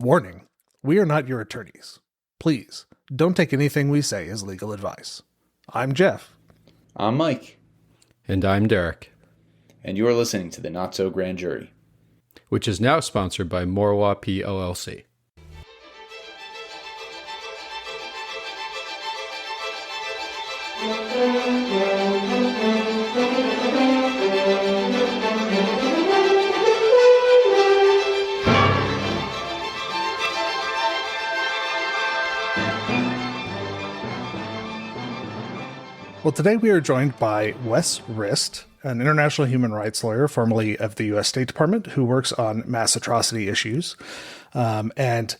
Warning, we are not your attorneys. Please, don't take anything we say as legal advice. I'm Jeff. I'm Mike. And I'm Derek. And you are listening to the Not So Grand Jury, which is now sponsored by Morwa P. LLC. Well, today we are joined by Wes Rist, an international human rights lawyer, formerly of the U.S. State Department, who works on mass atrocity issues. And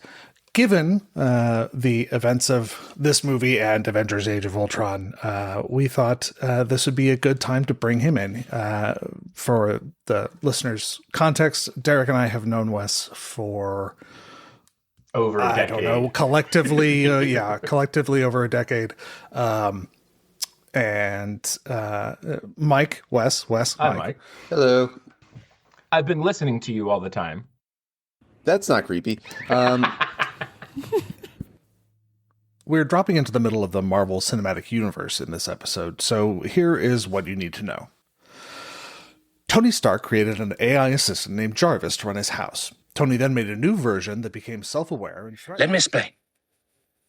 given the events of this movie and Avengers Age of Ultron, we thought this would be a good time to bring him in. For the listeners' context, Derek and I have known Wes for over a decade. I don't know, collectively over a decade. And Mike, Wes. Hi, Mike. Hello. I've been listening to you all the time. That's not creepy. We're dropping into the middle of the Marvel Cinematic Universe in this episode, so here is what you need to know. Tony Stark created an AI assistant named Jarvis to run his house. Tony then made a new version that became self-aware and threatened. Let me explain.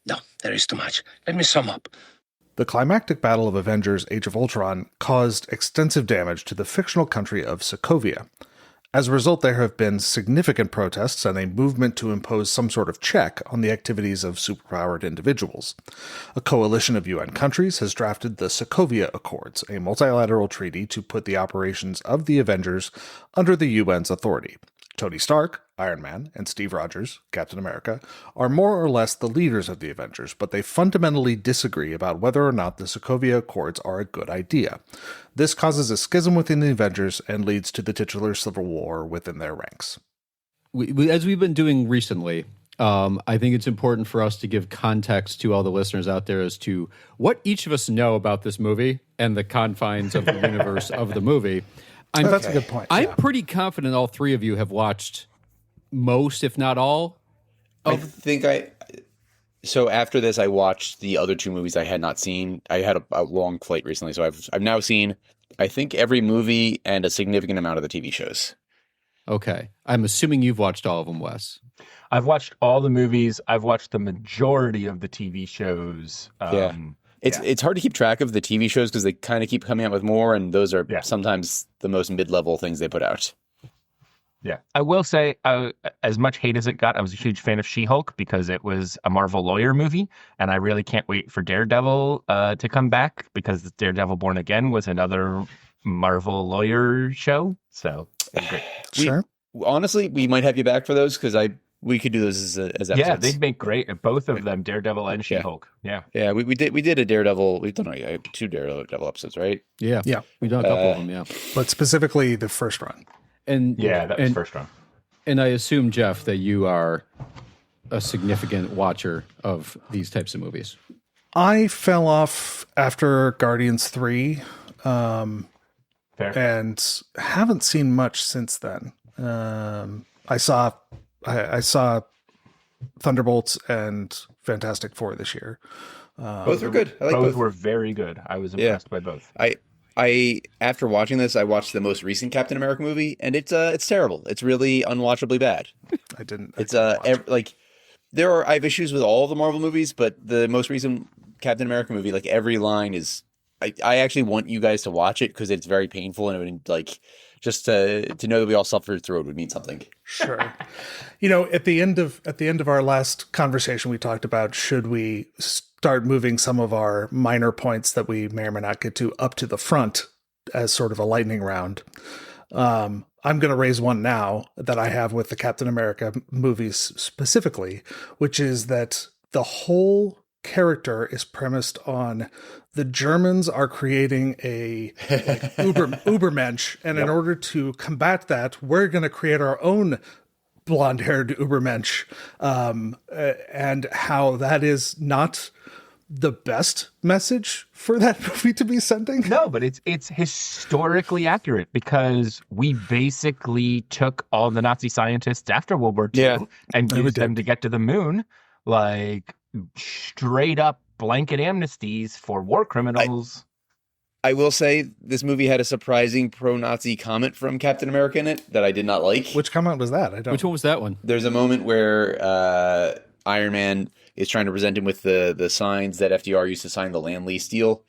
No, there is too much. Let me sum up. The climactic battle of Avengers Age of Ultron caused extensive damage to the fictional country of Sokovia. As a result, there have been significant protests and a movement to impose some sort of check on the activities of superpowered individuals. A coalition of UN countries has drafted the Sokovia Accords, a multilateral treaty to put the operations of the Avengers under the UN's authority. Tony Stark, Iron Man, and Steve Rogers, Captain America, are more or less the leaders of the Avengers, but they fundamentally disagree about whether or not the Sokovia Accords are a good idea. This causes a schism within the Avengers and leads to the titular civil war within their ranks. As we've been doing recently, I think it's important for us to give context to all the listeners out there as to what each of us know about this movie and the confines of the universe of the movie. That's a good point. I'm pretty confident all three of you have watched most, if not all. So after this, I watched the other two movies I had not seen. I had a long flight recently, so I've now seen, I think, every movie and a significant amount of the TV shows. Okay. I'm assuming you've watched all of them, Wes. I've watched all the movies. I've watched the majority of the TV shows. It's hard to keep track of the TV shows because they kind of keep coming out with more, and those are sometimes the most mid-level things they put out. Yeah. I will say, as much hate as it got, I was a huge fan of She-Hulk because it was a Marvel lawyer movie, and I really can't wait for Daredevil to come back because Daredevil Born Again was another Marvel lawyer show. So, great. Sure. Honestly, we might have you back for those because we could do those as episodes. Yeah, they'd make great. Both of them, Daredevil and She-Hulk. Yeah. Yeah, we did a Daredevil. We've done two Daredevil episodes, right? Yeah. We've done a couple of them, yeah. But specifically the first run. That was first run. And I assume, Jeff, that you are a significant watcher of these types of movies. I fell off after Guardians 3 and haven't seen much since then. I saw Thunderbolts and Fantastic Four this year. Both were good. Both were very good. I was impressed by both. I after watching this, I watched the most recent Captain America movie, and it's terrible. It's really unwatchably bad. I have issues with all of the Marvel movies, but the most recent Captain America movie, like every line is. I actually want you guys to watch it because it's very painful, and it would, just to know that we all suffered through it would mean something. Sure. At the end of our last conversation, we talked about should we start moving some of our minor points that we may or may not get to up to the front as sort of a lightning round. I'm going to raise one now that I have with the Captain America movies specifically, which is that the whole character is premised on the Germans are creating a Ubermensch, and in order to combat that, we're going to create our own blonde-haired Ubermensch, and how that is not the best message for that movie to be sending. No, but it's historically accurate because we basically took all the Nazi scientists after World War II and used them to get to the moon, like straight up blanket amnesties for war criminals. I will say this movie had a surprising pro-Nazi comment from Captain America in it that I did not like. Which comment was that? I don't. Which one was that one? There's a moment where Iron Man is trying to present him with the signs that FDR used to sign the land lease deal.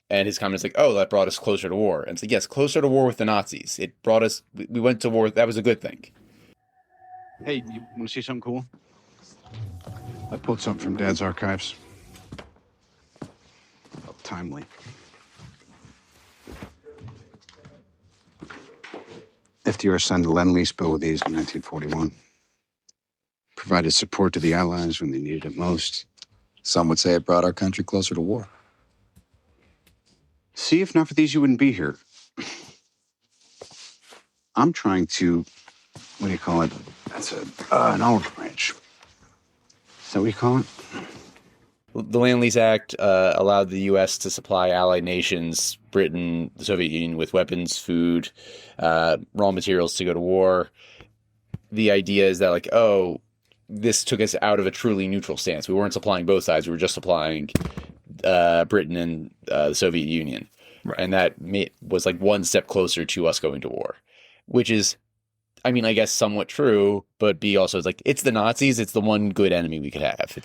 And his comment is like, oh, that brought us closer to war. And it's like, yes, closer to war with the Nazis. It brought us, we went to war. That was a good thing. Hey, you want to see something cool? I pulled something from Dad's archives. Felt timely. FDR signed the Lend-Lease bill with these in 1941. Provided support to the Allies when they needed it most. Some would say it brought our country closer to war. See, if not for these, you wouldn't be here. I'm trying to, what do you call it? That's an olive branch. Is that what you call it? The Land Lease Act allowed the U.S. to supply allied nations, Britain, the Soviet Union, with weapons, food, raw materials to go to war. The idea is that, like, oh, this took us out of a truly neutral stance. We weren't supplying both sides. We were just supplying Britain and the Soviet Union. Right. And that was like one step closer to us going to war, which is, I mean, I guess somewhat true, but B also is like, it's the Nazis. It's the one good enemy we could have.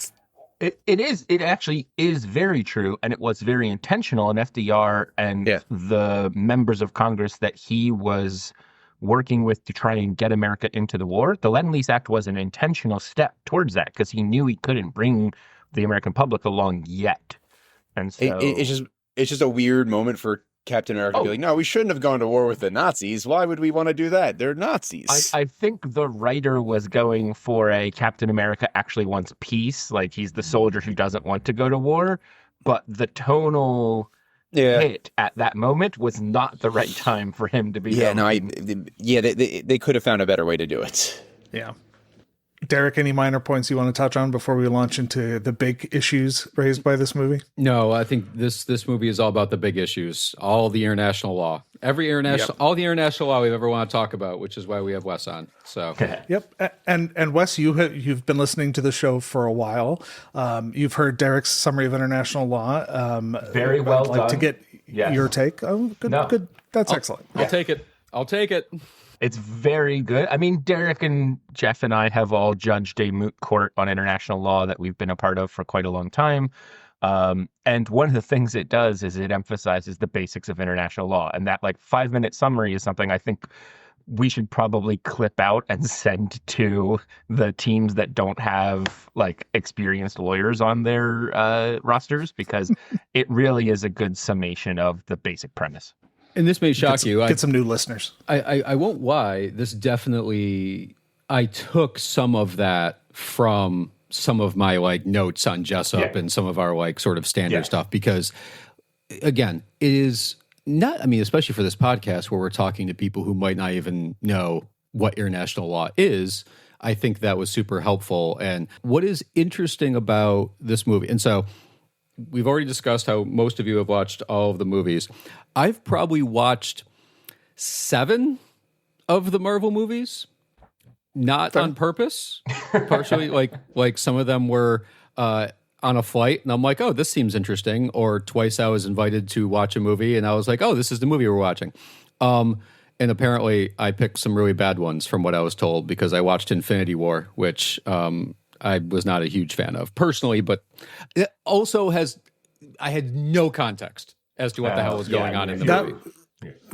It actually is very true, and it was very intentional. And FDR and the members of Congress that he was working with to try and get America into the war, the Lend-Lease Act was an intentional step towards that because he knew he couldn't bring the American public along yet. And so it's just a weird moment for Captain America to be like, no, we shouldn't have gone to war with the Nazis. Why would we want to do that? They're Nazis. I think the writer was going for a Captain America actually wants peace. Like he's the soldier who doesn't want to go to war. But the tonal hit at that moment was not the right time for him to be. They could have found a better way to do it. Yeah. Derek, any minor points you want to touch on before we launch into the big issues raised by this movie? No, I think this movie is all about the big issues, all the international law, all the international law we've ever want to talk about, which is why we have Wes on. So, yep. And Wes, you've been listening to the show for a while. You've heard Derek's summary of international law. Very well done. To get your take. Oh, good. No. Good. That's excellent. I'll take it. It's very good. I mean, Derek and Jeff and I have all judged a moot court on international law that we've been a part of for quite a long time. And one of the things it does is it emphasizes the basics of international law. And that 5-minute summary is something I think we should probably clip out and send to the teams that don't have experienced lawyers on their rosters, because it really is a good summation of the basic premise. And this may shock you. Get some new listeners. I won't lie. This definitely, I took some of that from some of my notes on Jessup and some of our sort of standard stuff, because again, it is not, I mean, especially for this podcast where we're talking to people who might not even know what international law is. I think that was super helpful. And what is interesting about this movie, and so we've already discussed how most of you have watched all of the movies. I've probably watched 7 of the Marvel movies, not on purpose. Partially, like some of them were on a flight, and I'm like, oh, this seems interesting. Or twice I was invited to watch a movie, and I was like, oh, this is the movie we're watching. And apparently, I picked some really bad ones from what I was told, because I watched Infinity War, which I was not a huge fan of personally, but it also I had no context as to what the hell was going on in the movie.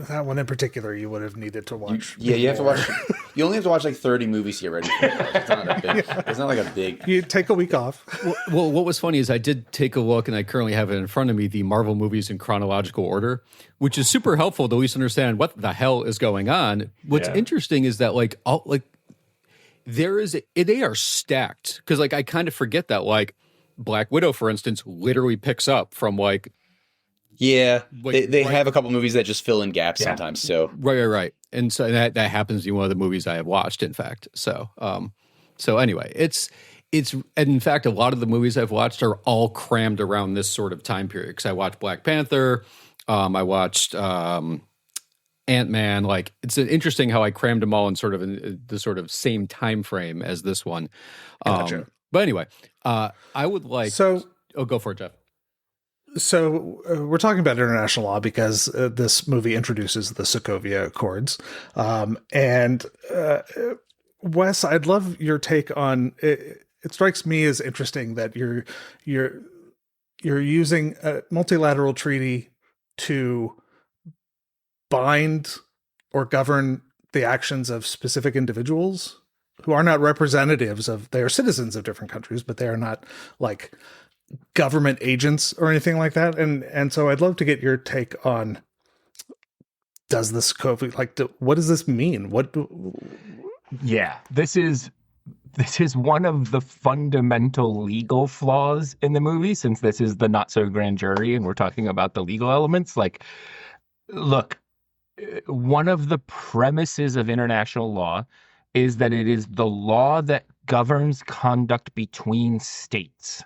That one in particular, you would have needed to watch. You have to watch. You only have to watch 30 movies to get ready for it. It's not that big. It's not a big. You take a week off. Well, what was funny is I did take a look, and I currently have it in front of me, the Marvel movies in chronological order, which is super helpful to at least understand what the hell is going on. What's interesting is that they are stacked, because I kind of forget that Black Widow, for instance, literally picks up from they have a couple movies that just fill in gaps sometimes. So right, and so that happens to be one of the movies I have watched, in fact. So anyway, and in fact, a lot of the movies I've watched are all crammed around this sort of time period. Because I watched Black Panther, I watched Ant-Man. Like, it's interesting how I crammed them all in sort of the sort of same time frame as this one. Gotcha. But anyway, I would like. Go for it, Jeff. So we're talking about international law because this movie introduces the Sokovia Accords, and Wes, I'd love your take on it. It strikes me as interesting that you're using a multilateral treaty to bind or govern the actions of specific individuals who are not representatives of, they are citizens of different countries, but they are not like government agents or anything like that. And so I'd love to get your take on, does this COVID, like, what does this mean? Yeah, this is one of the fundamental legal flaws in the movie, since this is the not so grand jury and we're talking about the legal elements. Like, look, one of the premises of international law is that it is the law that governs conduct between states.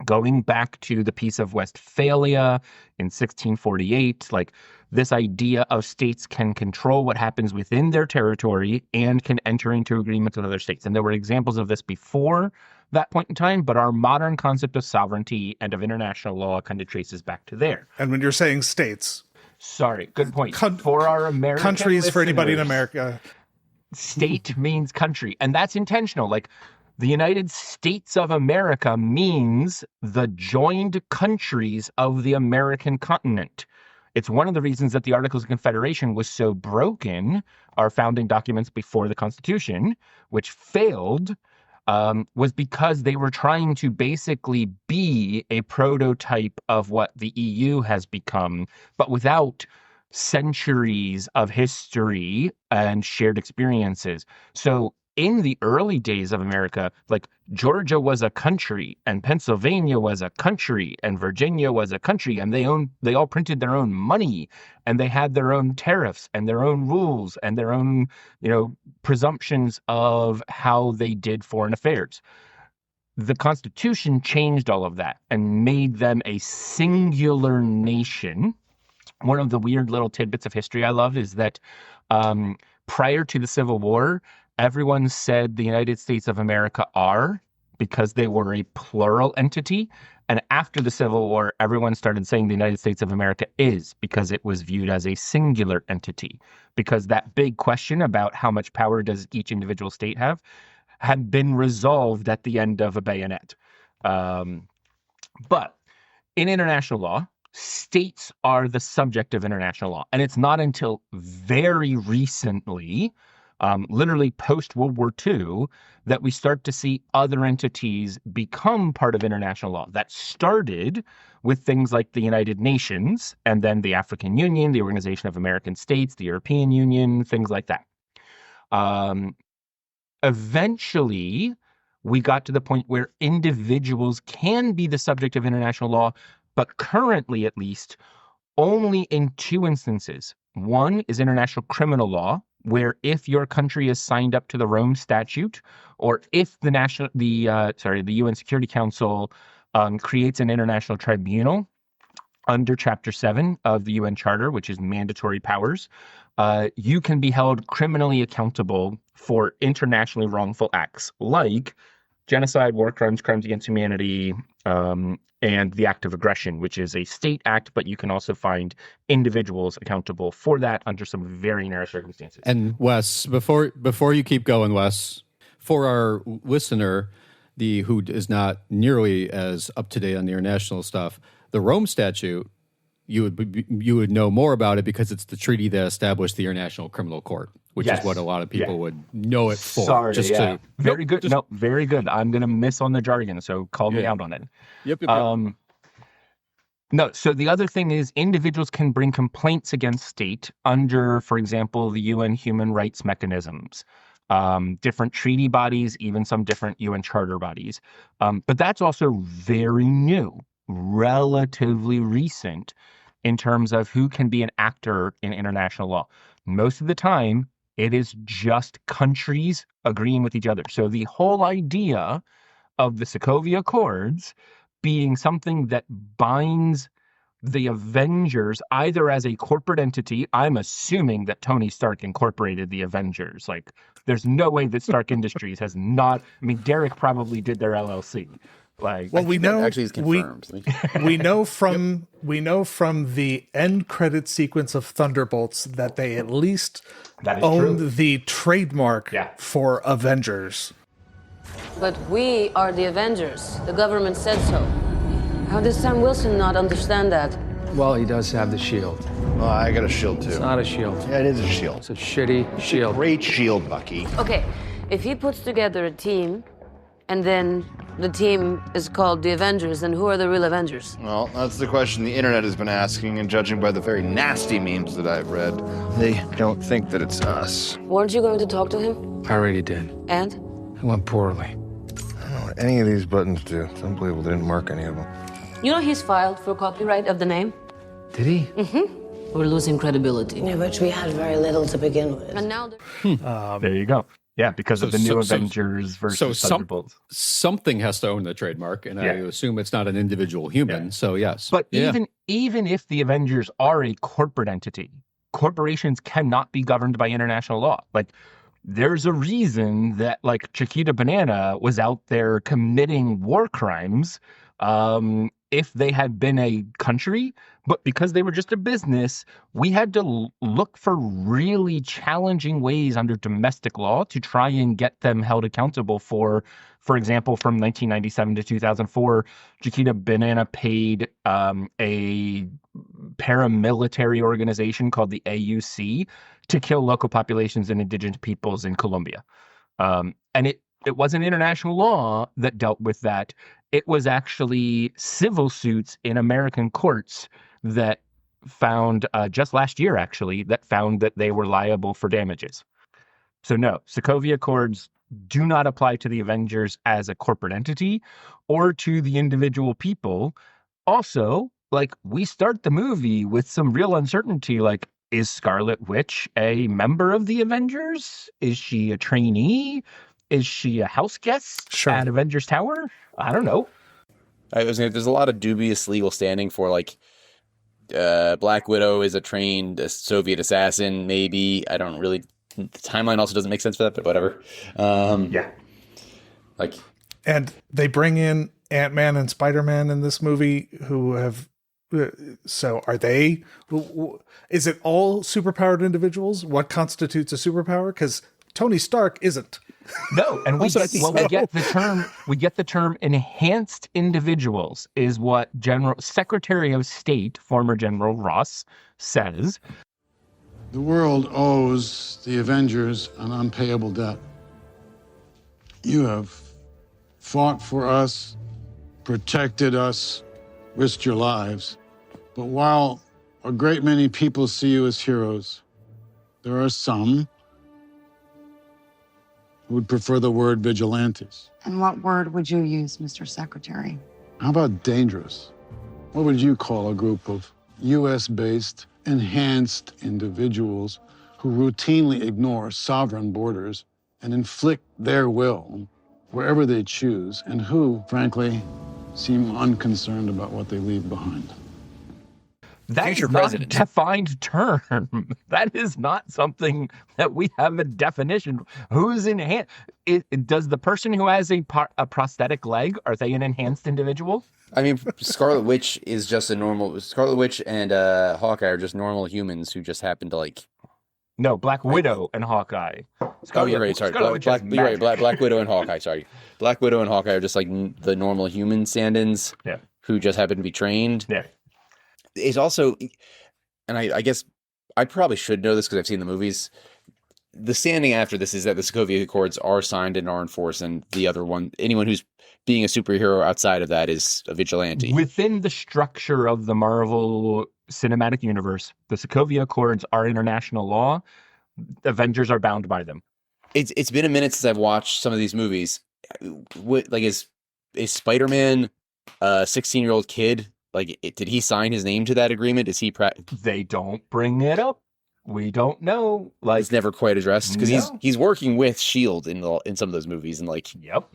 Going back to the Peace of Westphalia in 1648, like, this idea of states can control what happens within their territory and can enter into agreements with other states. And there were examples of this before that point in time, but our modern concept of sovereignty and of international law kind of traces back to there. And when you're saying states, sorry, good point. For our American countries, for anybody in listeners, America, state means country, and that's intentional. Like, the United States of America means the joined countries of the American continent. It's one of the reasons that the Articles of Confederation was so broken, our founding documents before the Constitution, which failed, was because they were trying to basically be a prototype of what the EU has become, but without centuries of history and shared experiences. So in the early days of America, like, Georgia was a country and Pennsylvania was a country and Virginia was a country, and they all printed their own money and they had their own tariffs and their own rules and their own, presumptions of how they did foreign affairs. The Constitution changed all of that and made them a singular nation. One of the weird little tidbits of history I love is that prior to the Civil War, everyone said the United States of America are, because they were a plural entity. And after the Civil War, everyone started saying the United States of America is, because it was viewed as a singular entity. Because that big question about how much power does each individual state have had been resolved at the end of a bayonet. But in international law, states are the subject of international law. And it's not until very recently, literally post-World War II, that we start to see other entities become part of international law. That started with things like the United Nations, and then the African Union, the Organization of American States, the European Union, things like that. Eventually, we got to the point where individuals can be the subject of international law, but currently, at least, only in two instances. One is international criminal law, where if your country is signed up to the Rome Statute, or if the UN Security Council creates an international tribunal under Chapter 7 of the UN Charter, which is mandatory powers, you can be held criminally accountable for internationally wrongful acts like genocide, war crimes, crimes against humanity, and the act of aggression, which is a state act, but you can also find individuals accountable for that under some very narrow circumstances. And Wes, before you keep going, Wes, for our listener, who is not nearly as up to date on the international stuff, the Rome Statute, you would know more about it because it's the treaty that established the International Criminal Court, which is what a lot of people would know it for. Sorry, very good. No, very good. I'm going to miss on the jargon, so call me out on it. Yep. No, so the other thing is individuals can bring complaints against state under, for example, the UN human rights mechanisms, different treaty bodies, even some different UN charter bodies. But that's also very new, relatively recent in terms of who can be an actor in international law. Most of the time, it is just countries agreeing with each other. So the whole idea of the Sokovia Accords being something that binds the Avengers either as a corporate entity. I'm assuming that Tony Stark incorporated the Avengers. Like, there's no way that Stark Industries has not. I mean, Derek probably did their LLC. Like, Well, we know actually is confirmed. we know from the end credit sequence of Thunderbolts that they at least That is own true. the trademark Yeah. for Avengers. But we are the Avengers. The government said so. How does Sam Wilson not understand that? Well, he does have the shield. Well, I got a shield too. It's not a shield. Yeah, it is a shield. It's a shitty shield. Great shield, Bucky. Okay, if he puts together a team, and then the team is called the Avengers, then who are the real Avengers? Well, that's the question the internet has been asking, and judging by the very nasty memes that I've read, they don't think that it's us. Weren't you going to talk to him? I already did. And? It went poorly. I don't know what any of these buttons do. It's unbelievable they didn't mark any of them. You know he's filed for copyright of the name? Did he? Mm-hmm. We're losing credibility. Yeah, but we had very little to begin with. And now there you go. Yeah, because of the new so- Avengers versus Thunderbolts. Something has to own the trademark, and I assume it's not an individual human. So yes, But even if the Avengers are a corporate entity, corporations cannot be governed by international law. Like, there's a reason that, like, Chiquita Banana was out there committing war crimes if they had been a country, but because they were just a business, we had to look for really challenging ways under domestic law to try and get them held accountable for example, from 1997 to 2004, Chiquita Banana paid a paramilitary organization called the AUC to kill local populations and indigenous peoples in Colombia. And it wasn't international law that dealt with that. It was actually civil suits in American courts that found, just last year actually, that found that they were liable for damages. So no, Sokovia Accords do not apply to the Avengers as a corporate entity or to the individual people. Also, like, we start the movie with some real uncertainty, like, is Scarlet Witch a member of the Avengers? Is she a trainee? Is she a house guest at Avengers Tower? I don't know. There's a lot of dubious legal standing for, like, Black Widow is a trained Soviet assassin, maybe. I don't really... The timeline also doesn't make sense for that, but whatever. Like... And they bring in Ant-Man and Spider-Man in this movie who have... So are they... Is it all superpowered individuals? What constitutes a superpower? Because Tony Stark isn't. No, and we get the term enhanced individuals is what Secretary of State, former General Ross, says. The world owes the Avengers an unpayable debt. You have fought for us, protected us, risked your lives. But while a great many people see you as heroes, there are some who would prefer the word vigilantes. And what word would you use, Mr. Secretary? How about dangerous? What would you call a group of U.S.-based, enhanced individuals who routinely ignore sovereign borders and inflict their will wherever they choose, and who, frankly, seem unconcerned about what they leave behind? That is not a defined term. That is not something that we have a definition. Who's enhanced? Does the person who has a prosthetic leg, are they an enhanced individual? I mean, Scarlet Witch is just a normal... Scarlet Witch and Hawkeye are just normal humans who just happen to, like... No, Black Widow and Hawkeye. You're right, sorry. Black Widow and Hawkeye, sorry. Black Widow and Hawkeye are just like the normal human stand-ins who just happen to be trained. Yeah. It's also, and I guess I probably should know this because I've seen the movies. The standing after this is that the Sokovia Accords are signed and are enforced, and the other one, anyone who's being a superhero outside of that is a vigilante. Within the structure of the Marvel Cinematic Universe, the Sokovia Accords are international law. Avengers are bound by them. It's been a minute since I've watched some of these movies. Like, is Spider-Man a 16-year-old kid? Like, did he sign his name to that agreement? Is he? They don't bring it up. We don't know. Like, it's never quite addressed because he's working with Shield in some of those movies, and like, yep.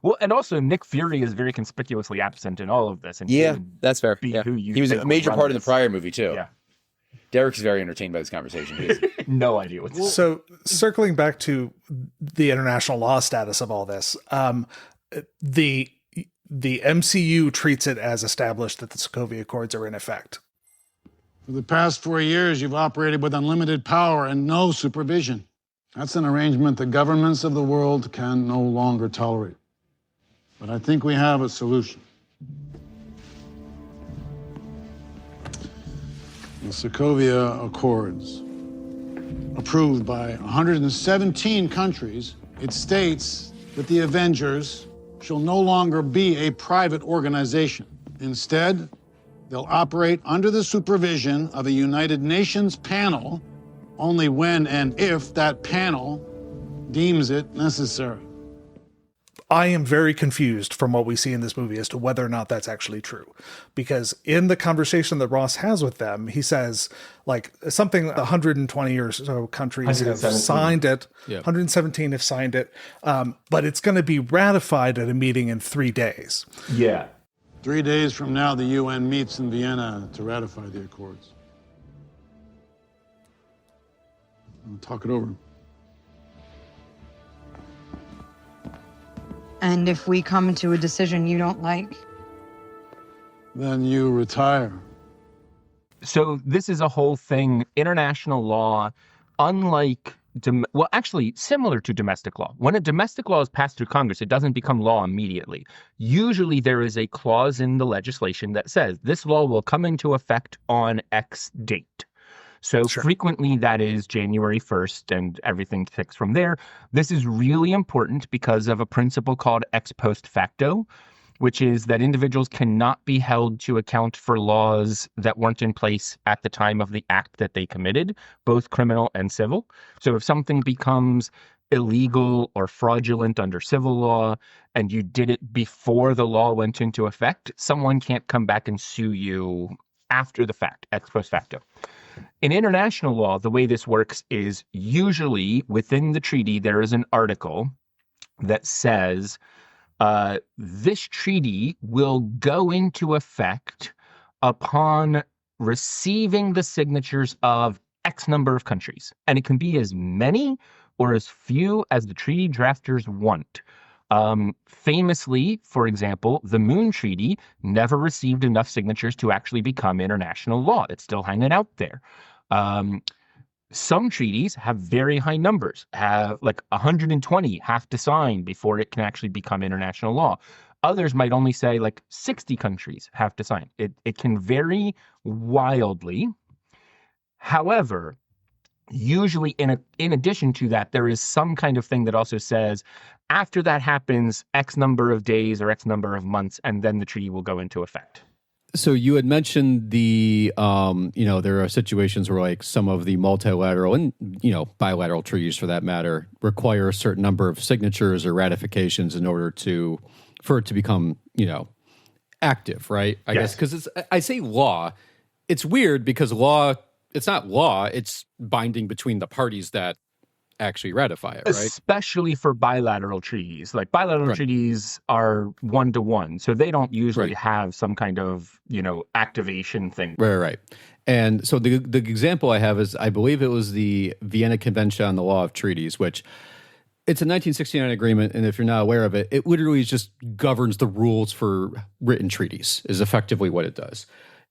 Well, and also Nick Fury is very conspicuously absent in all of this. And Yeah, that's fair. Be Yeah. who you He was think a will major run part in the this. prior movie too. Yeah. Derek's very entertained by this conversation. He is. No idea what's So circling back to the international law status of all this, the MCU treats it as established that the Sokovia Accords are in effect. For the past 4 years, you've operated with unlimited power and no supervision. That's an arrangement the governments of the world can no longer tolerate. But I think we have a solution. The Sokovia Accords, approved by 117 countries, it states that the Avengers shall no longer be a private organization. Instead, they'll operate under the supervision of a United Nations panel only when and if that panel deems it necessary. I am very confused from what we see in this movie as to whether or not that's actually true. Because in the conversation that Ross has with them, he says, like, something 120 or so countries have 117. signed it. Yeah. 117 have signed it. But it's going to be ratified at a meeting in 3 days. Yeah. 3 days from now, the UN meets in Vienna to ratify the accords. We'll talk it over. And if we come to a decision you don't like? Then you retire. So this is a whole thing. International law, unlike, actually similar to domestic law. When a domestic law is passed through Congress, it doesn't become law immediately. Usually there is a clause in the legislation that says this law will come into effect on X date. So frequently that is January 1st and everything ticks from there. This is really important because of a principle called ex post facto, which is that individuals cannot be held to account for laws that weren't in place at the time of the act that they committed, both criminal and civil. So if something becomes illegal or fraudulent under civil law and you did it before the law went into effect, someone can't come back and sue you after the fact, ex post facto. In international law, the way this works is usually within the treaty, there is an article that says this treaty will go into effect upon receiving the signatures of X number of countries. And it can be as many or as few as the treaty drafters want. Famously, for example, the Moon Treaty never received enough signatures to actually become international law. It's still hanging out there. Some treaties have very high numbers, have like 120 have to sign before it can actually become international law. Others might only say like 60 countries have to sign. It can vary wildly. However, usually in addition to that, there is some kind of thing that also says after that happens, X number of days or X number of months, and then the treaty will go into effect. So you had mentioned the, there are situations where like some of the multilateral and, bilateral treaties for that matter require a certain number of signatures or ratifications in order for it to become, active, right? I guess because I say law, it's weird because law, it's not law, it's binding between the parties that actually ratify it, right? Especially for bilateral treaties. Like bilateral treaties are 1-to-1, so they don't usually have some kind of, activation thing. Right. And so the example I have is I believe it was the Vienna Convention on the Law of Treaties, which it's a 1969 agreement, and if you're not aware of it, it literally just governs the rules for written treaties, is effectively what it does.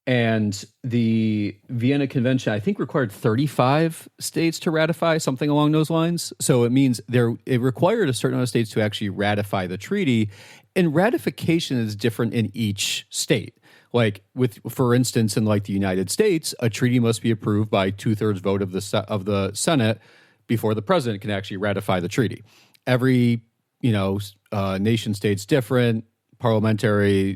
And the Vienna Convention, I think, required 35 states to ratify, something along those lines. So it means it required a certain amount of states to actually ratify the treaty. And ratification is different in each state. Like for instance, in like the United States, a treaty must be approved by 2/3 vote of the Senate before the president can actually ratify the treaty. Every nation state's different. Parliamentary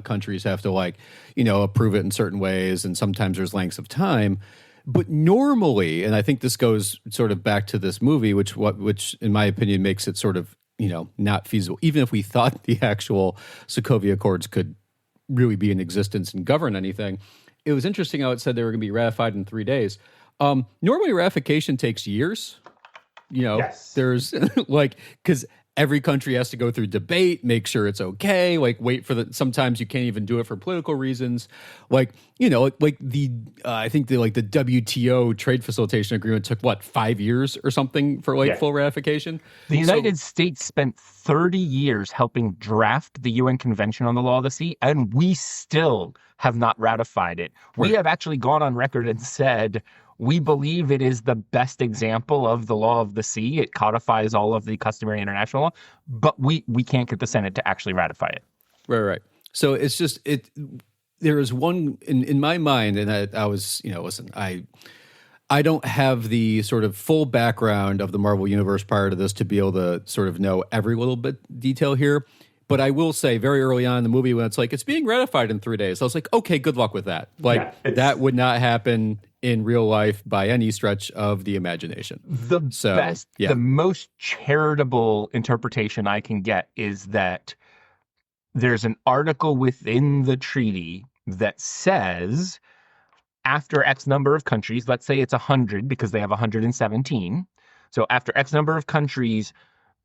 countries have to approve it in certain ways, and sometimes there's lengths of time. But normally, and I think this goes sort of back to this movie, which in my opinion makes it sort of not feasible. Even if we thought the actual Sokovia Accords could really be in existence and govern anything, it was interesting how it said they were going to be ratified in 3 days. Normally, ratification takes years. There's like, because every country has to go through debate, make sure it's okay, like wait for sometimes you can't even do it for political reasons. Like, I think the WTO trade facilitation agreement took 5 years or something for full ratification. The United States spent 30 years helping draft the UN Convention on the Law of the Sea, and we still have not ratified it. We have actually gone on record and said we believe it is the best example of the law of the sea. It codifies all of the customary international law, but we can't get the Senate to actually ratify it. Right. So it's just there is one in my mind, and I was, listen, I don't have the sort of full background of the Marvel Universe prior to this to be able to sort of know every little bit detail here. But I will say very early on in the movie when it's like, it's being ratified in 3 days, I was like, okay, good luck with that. That would not happen in real life by any stretch of the imagination. The most charitable interpretation I can get is that there's an article within the treaty that says after X number of countries, let's say it's 100 because they have 117. So after X number of countries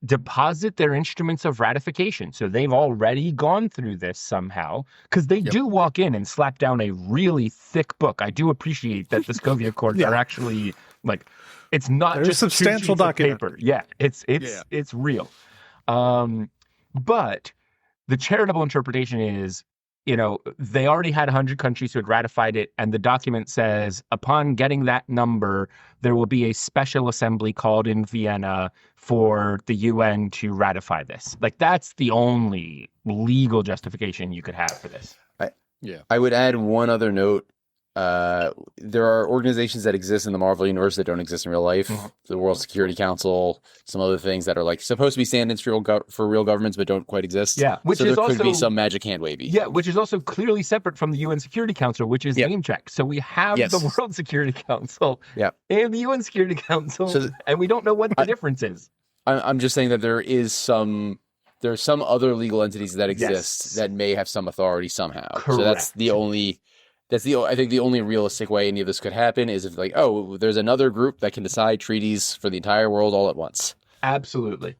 deposit their instruments of ratification. So they've already gone through this somehow, because they do walk in and slap down a really thick book. I do appreciate that the Sokovia Accords are actually it's not just a substantial document. Paper. Yeah, it's real. But the charitable interpretation is, they already had 100 countries who had ratified it, and the document says, upon getting that number, there will be a special assembly called in Vienna for the UN to ratify this. That's the only legal justification you could have for this. I would add one other note. There are organizations that exist in the Marvel Universe that don't exist in real life. Mm-hmm. The World Security Council, some other things that are supposed to be stand-ins for real governments but don't quite exist. Yeah, so there could be some magic hand wavy. Yeah, which is also clearly separate from the UN Security Council, which is name checked. So we have the World Security Council and the UN Security Council, and we don't know what the difference is. I'm just saying that there are some other legal entities that exist that may have some authority somehow. Correct. So that's the only. I think the only realistic way any of this could happen is if there's another group that can decide treaties for the entire world all at once. Absolutely.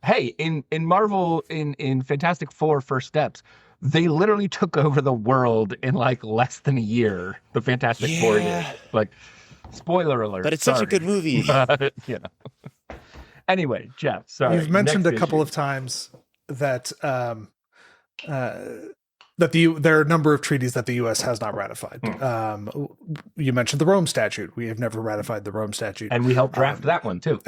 Hey, in Marvel, in Fantastic Four First Steps, they literally took over the world in less than a year. The Fantastic Four did. Spoiler alert. But it's such a good movie. Anyway, Jeff, sorry. You've mentioned a couple of times that there are a number of treaties that the U.S. has not ratified. You mentioned the Rome Statute. We have never ratified the Rome Statute. And we helped draft that one, too.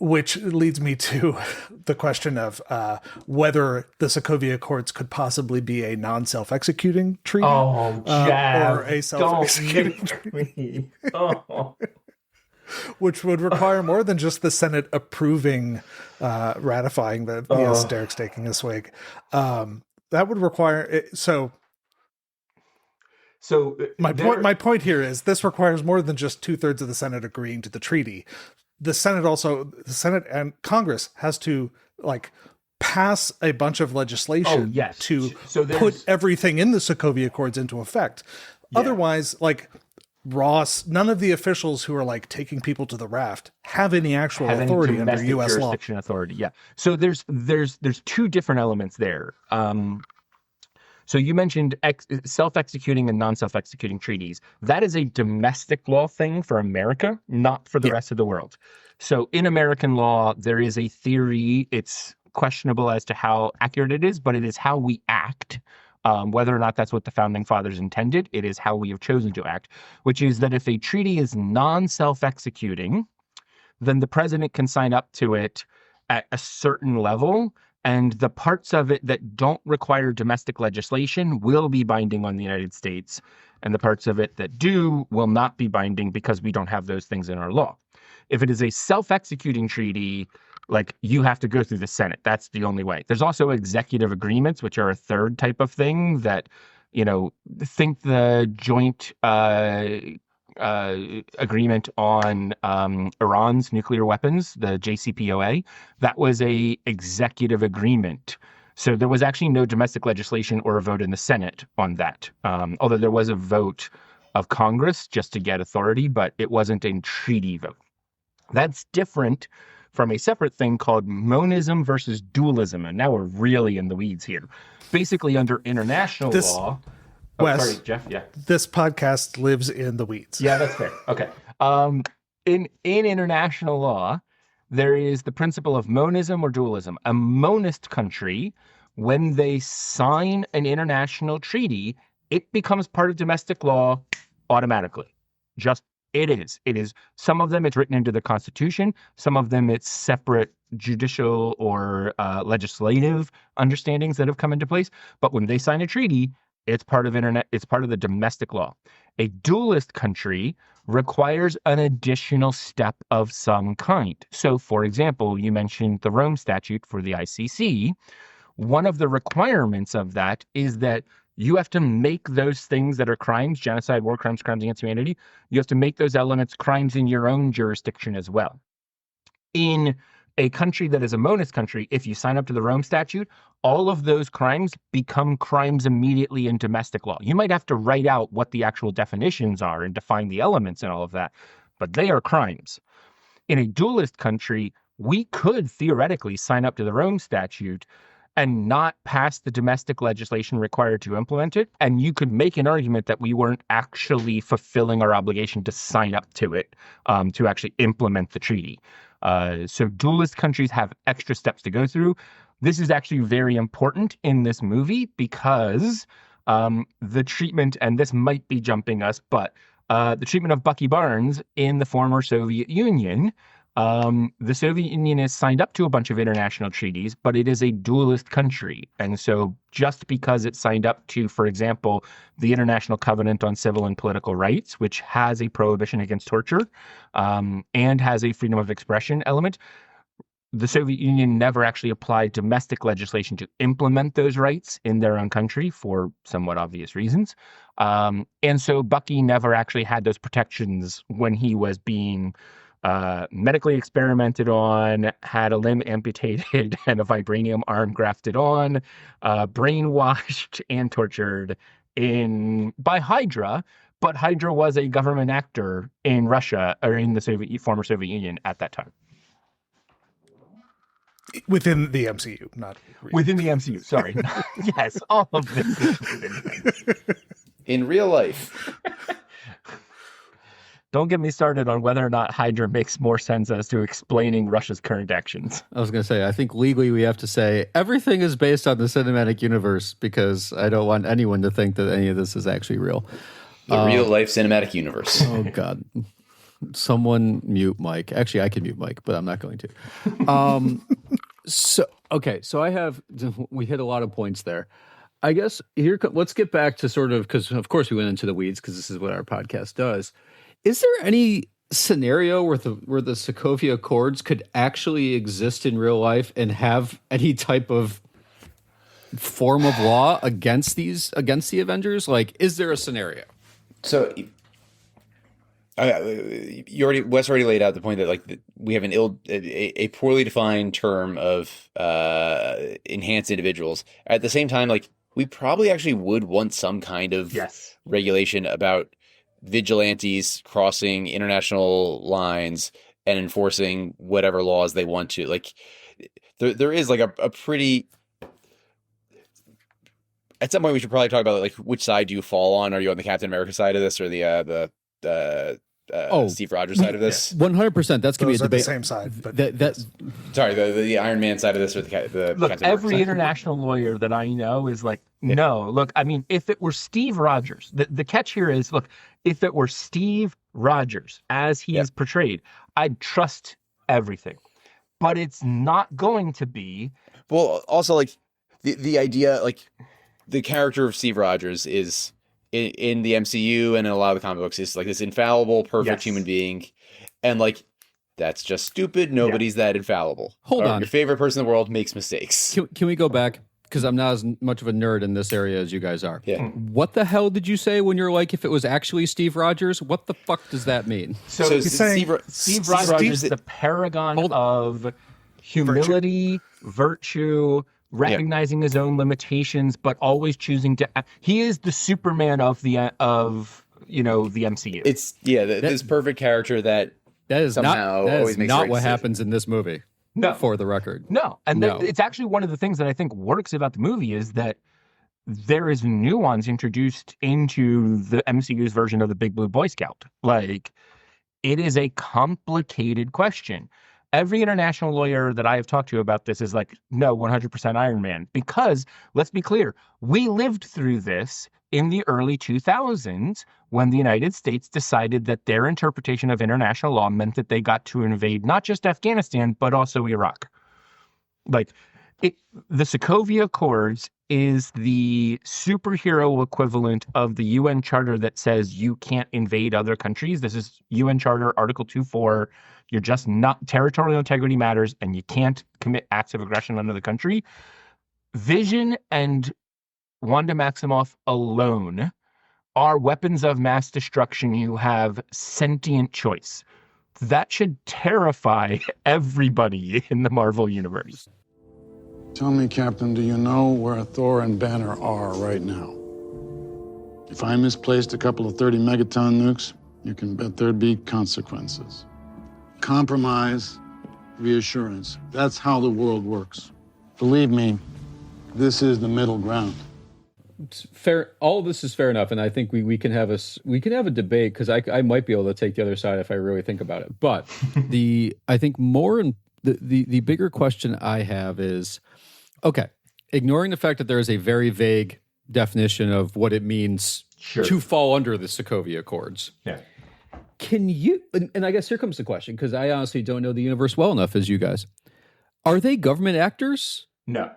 Which leads me to the question of whether the Sokovia Accords could possibly be a non-self-executing treaty. Oh, Jeff, or a self-executing treaty. Which would require more than just the Senate approving, ratifying the yes, Derek's taking a swig. That would require it. So my point here is this requires more than just 2/3 of the Senate agreeing to the treaty. The Senate and Congress has to pass a bunch of legislation to put everything in the Sokovia Accords into effect. Yeah. Otherwise, Ross, none of the officials who are taking people to the raft have any actual authority under U.S. law. Jurisdiction authority, yeah. So there's two different elements there. So you mentioned self-executing and non-self-executing treaties. That is a domestic law thing for America, not for the rest of the world. So in American law, there is a theory. It's questionable as to how accurate it is, but it is how we act. Whether or not that's what the founding fathers intended, it is how we have chosen to act, which is that if a treaty is non-self-executing, then the president can sign up to it at a certain level, and the parts of it that don't require domestic legislation will be binding on the United States, and the parts of it that do will not be binding because we don't have those things in our law. If it is a self-executing treaty, you have to go through the Senate. That's the only way. There's also executive agreements, which are a third type of thing that, think the joint agreement on Iran's nuclear weapons, the JCPOA. That was a executive agreement. So there was actually no domestic legislation or a vote in the Senate on that. Although there was a vote of Congress just to get authority, but it wasn't a treaty vote. That's different from a separate thing called monism versus dualism. And now we're really in the weeds here. Basically, under international law. Wes, sorry, Jeff. Yeah. This podcast lives in the weeds. Yeah, that's fair. Okay. In international law, there is the principle of monism or dualism. A monist country, when they sign an international treaty, it becomes part of domestic law automatically. It is. Some of them it's written into the Constitution. Some of them it's separate judicial or legislative understandings that have come into place. But when they sign a treaty, it's part of the domestic law. A dualist country requires an additional step of some kind. So, for example, you mentioned the Rome Statute for the ICC. One of the requirements of that is that you have to make those things that are crimes, genocide, war crimes, crimes against humanity, you have to make those elements crimes in your own jurisdiction as well. In a country that is a monist country, if you sign up to the Rome Statute, all of those crimes become crimes immediately in domestic law. You might have to write out what the actual definitions are and define the elements and all of that, but they are crimes. In a dualist country, we could theoretically sign up to the Rome Statute and not pass the domestic legislation required to implement it. And you could make an argument that we weren't actually fulfilling our obligation to sign up to it, to actually implement the treaty. So dualist countries have extra steps to go through. This is actually very important in this movie because the treatment, and this might be jumping us, but the treatment of Bucky Barnes in the former Soviet Union. The Soviet Union has signed up to a bunch of international treaties, but it is a dualist country. And so just because it signed up to, for example, the International Covenant on Civil and Political Rights, which has a prohibition against torture and has a freedom of expression element, the Soviet Union never actually applied domestic legislation to implement those rights in their own country for somewhat obvious reasons. And so Bucky never actually had those protections when he was being medically experimented on, had a limb amputated and a vibranium arm grafted on, brainwashed and tortured by Hydra. But Hydra was a government actor in Russia or in the former Soviet Union at that time. Within the MCU, not within the MCU. Sorry. Yes, all of this is within the MCU. In real life. Don't get me started on whether or not Hydra makes more sense as to explaining Russia's current actions. I was going to say, I think legally we have to say everything is based on the cinematic universe because I don't want anyone to think that any of this is actually real. The real life cinematic universe. Oh, God. Someone mute Mike. Actually, I can mute Mike, but I'm not going to. So we hit a lot of points there. I guess let's get back to sort of, because of course we went into the weeds because this is what our podcast does. Is there any scenario where the Sokovia Accords could actually exist in real life and have any type of form of law against the Avengers? Like, is there a scenario? So, Wes already laid out the point that like we have a poorly defined term of enhanced individuals. At the same time, like we probably actually would want some kind of regulation about vigilantes crossing international lines and enforcing whatever laws they want to. Like there is like a pretty, at some point we should probably talk about like which side do you fall on? Are you on the Captain America side of this or the Steve Rogers side of this? 100%. That's going to be a debate. The same side, but sorry, the Iron Man side of this or the look, Captain every America international lawyer that I know is like, no, look, I mean, if it were Steve Rogers, the catch here is, look, if it were Steve Rogers as he is portrayed, I'd trust everything, but it's not going to be. Well, also like the idea, like the character of Steve Rogers is in the MCU and in a lot of the comic books is like this infallible, perfect human being. And like, that's just stupid. Nobody's that infallible. Hold on. Your favorite person in the world makes mistakes. Can we go back? Because I'm not as much of a nerd in this area as you guys are. Yeah. What the hell did you say when you're like, if it was actually Steve Rogers? What the fuck does that mean? So he's saying Steve Rogers is the paragon of humility, virtue, recognizing his own limitations, but always choosing to. He is the Superman of the MCU. It's this perfect character that That is somehow not, that always is makes not right what decision. happens in this movie. No. For the record. No. And No. it's actually one of the things that I think works about the movie is that there is nuance introduced into the MCU's version of the Big Blue Boy Scout. Like, it is a complicated question. Every international lawyer that I have talked to about this is like, no, 100% Iron Man. Because, let's be clear, we lived through this in the early 2000s when the United States decided that their interpretation of international law meant that they got to invade not just Afghanistan, but also Iraq. Like, the Sokovia Accords is the superhero equivalent of the UN Charter that says you can't invade other countries. This is UN Charter Article 2.4. You're just not, territorial integrity matters, and you can't commit acts of aggression on another country. Vision and Wanda Maximoff alone are weapons of mass destruction. You have sentient choice. That should terrify everybody in the Marvel universe. Tell me, Captain, do you know where Thor and Banner are right now? If I misplaced a couple of 30 megaton nukes, you can bet there'd be consequences. Compromise, reassurance. That's how the world works. Believe me, this is the middle ground. It's fair. All of this is fair enough, and I think we can have a debate because I might be able to take the other side if I really think about it. But I think more and the bigger question I have is, okay, ignoring the fact that there is a very vague definition of what it means to fall under the Sokovia Accords. Yeah. Can you? And I guess here comes the question, because I honestly don't know the universe well enough as you guys. Are they government actors? No.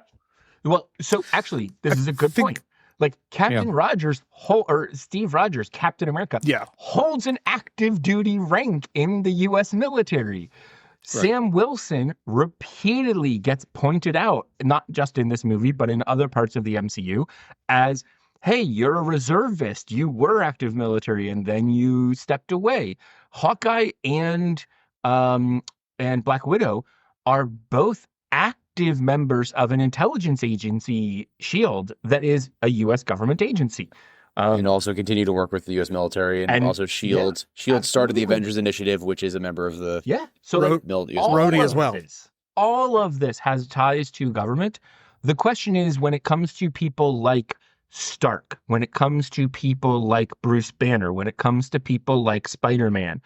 Well, so actually, this is a good point. Like Captain Rogers, or Steve Rogers, Captain America, holds an active duty rank in the U.S. military. Right. Sam Wilson repeatedly gets pointed out, not just in this movie, but in other parts of the MCU, as, hey, you're a reservist. You were active military, and then you stepped away. Hawkeye and Black Widow are both active members of an intelligence agency, SHIELD, that is a U.S. government agency. And also continue to work with the U.S. military and also SHIELD. Yeah, SHIELD started the Avengers Initiative, which is a member of the So Rhodey as well. All of this has ties to government. The question is, when it comes to people like Stark, when it comes to people like Bruce Banner, when it comes to people like Spider-Man,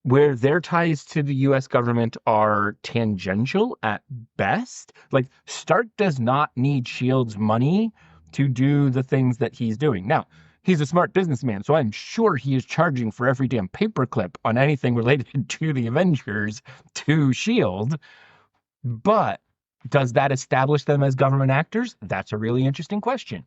where their ties to the U.S. government are tangential at best. Like, Stark does not need SHIELD's money to do the things that he's doing. Now, he's a smart businessman, so I'm sure he is charging for every damn paperclip on anything related to the Avengers to SHIELD. But does that establish them as government actors? That's a really interesting question.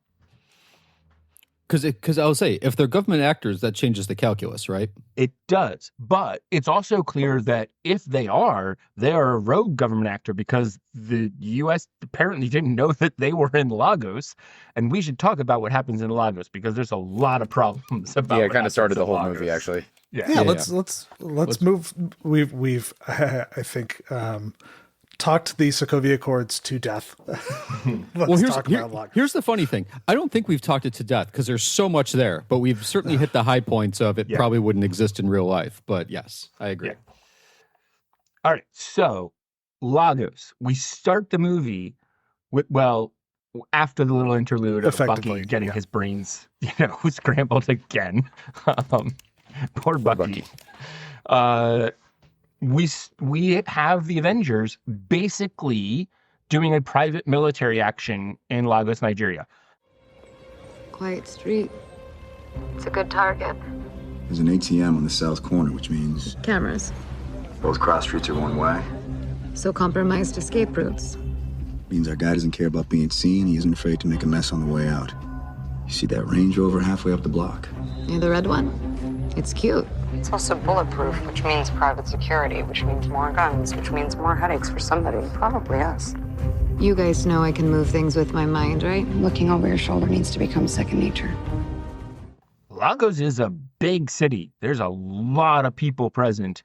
Because I'll say, if they're government actors, that changes the calculus, right? It does. But it's also clear that if they are a rogue government actor, because the U.S. apparently didn't know that they were in Lagos. And we should talk about what happens in Lagos, because there's a lot of problems about it kind of started the whole Lagos. movie, actually. Let's move. We've I think talked the Sokovia Accords to death. Here's the funny thing. I don't think we've talked it to death because there's so much there, but we've certainly hit the high points of it. Probably wouldn't exist in real life, but yes, I agree. Yeah. All right. So Lagos, we start the movie with, after the little interlude of Bucky getting his brains, scrambled again. Poor Bucky. We have the Avengers basically doing a private military action in Lagos, Nigeria. Quiet street. It's a good target. There's an ATM on the south corner, which means Cameras. both cross streets are one way. So compromised escape routes. Means our guy doesn't care about being seen. He isn't afraid to make a mess on the way out. You see that Range Rover halfway up the block? Yeah, the red one. It's cute. It's also bulletproof, which means private security, which means more guns, which means more headaches for somebody, probably us. You guys know I can move things with my mind, right? Looking over your shoulder needs to become second nature. Lagos is a big city. There's a lot of people present.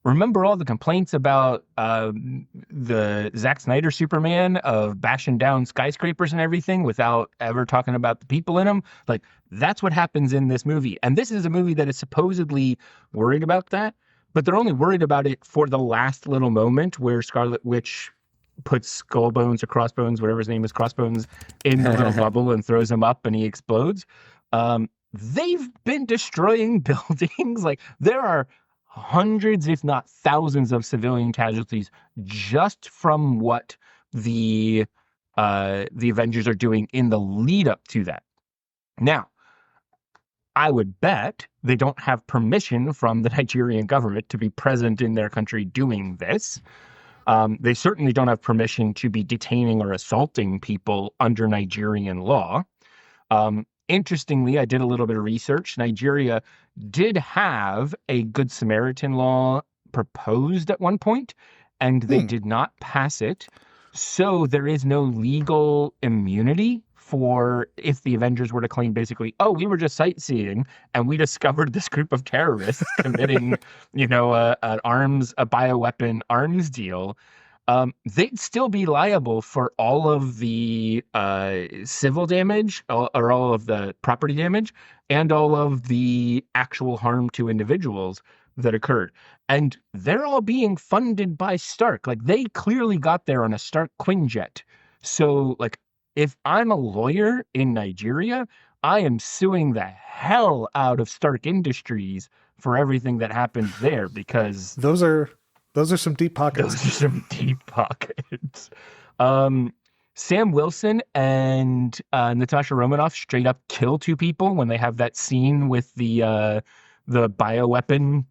Remember all the complaints about the Zack Snyder Superman of bashing down skyscrapers and everything without ever talking about the people in them? Like, that's what happens in this movie. And this is a movie that is supposedly worried about that. but they're only worried about it for the last little moment where Scarlet Witch puts Skull Bones or Crossbones, whatever his name is, Crossbones, in the little bubble and throws him up and he explodes. They've been destroying buildings. Like, there are hundreds, if not thousands, of civilian casualties just from what the Avengers are doing in the lead up to that. Now, I would bet they don't have permission from the Nigerian government to be present in their country doing this. They certainly don't have permission to be detaining or assaulting people under Nigerian law. Interestingly, I did a little bit of research. Nigeria did have a Good Samaritan law proposed at one point, and they did not pass it. So there is no legal immunity for if the Avengers were to claim basically, oh, we were just sightseeing and we discovered this group of terrorists committing, a bioweapon arms deal. They'd still be liable for all of the civil damage or all of the property damage and all of the actual harm to individuals that occurred. And they're all being funded by Stark. Like, they clearly got there on a Stark Quinjet. So, like, if I'm a lawyer in Nigeria, I am suing the hell out of Stark Industries for everything that happened there, because those are some deep pockets. Those are some deep pockets. Sam Wilson and Natasha Romanoff straight up kill two people when they have that scene with the bioweapon,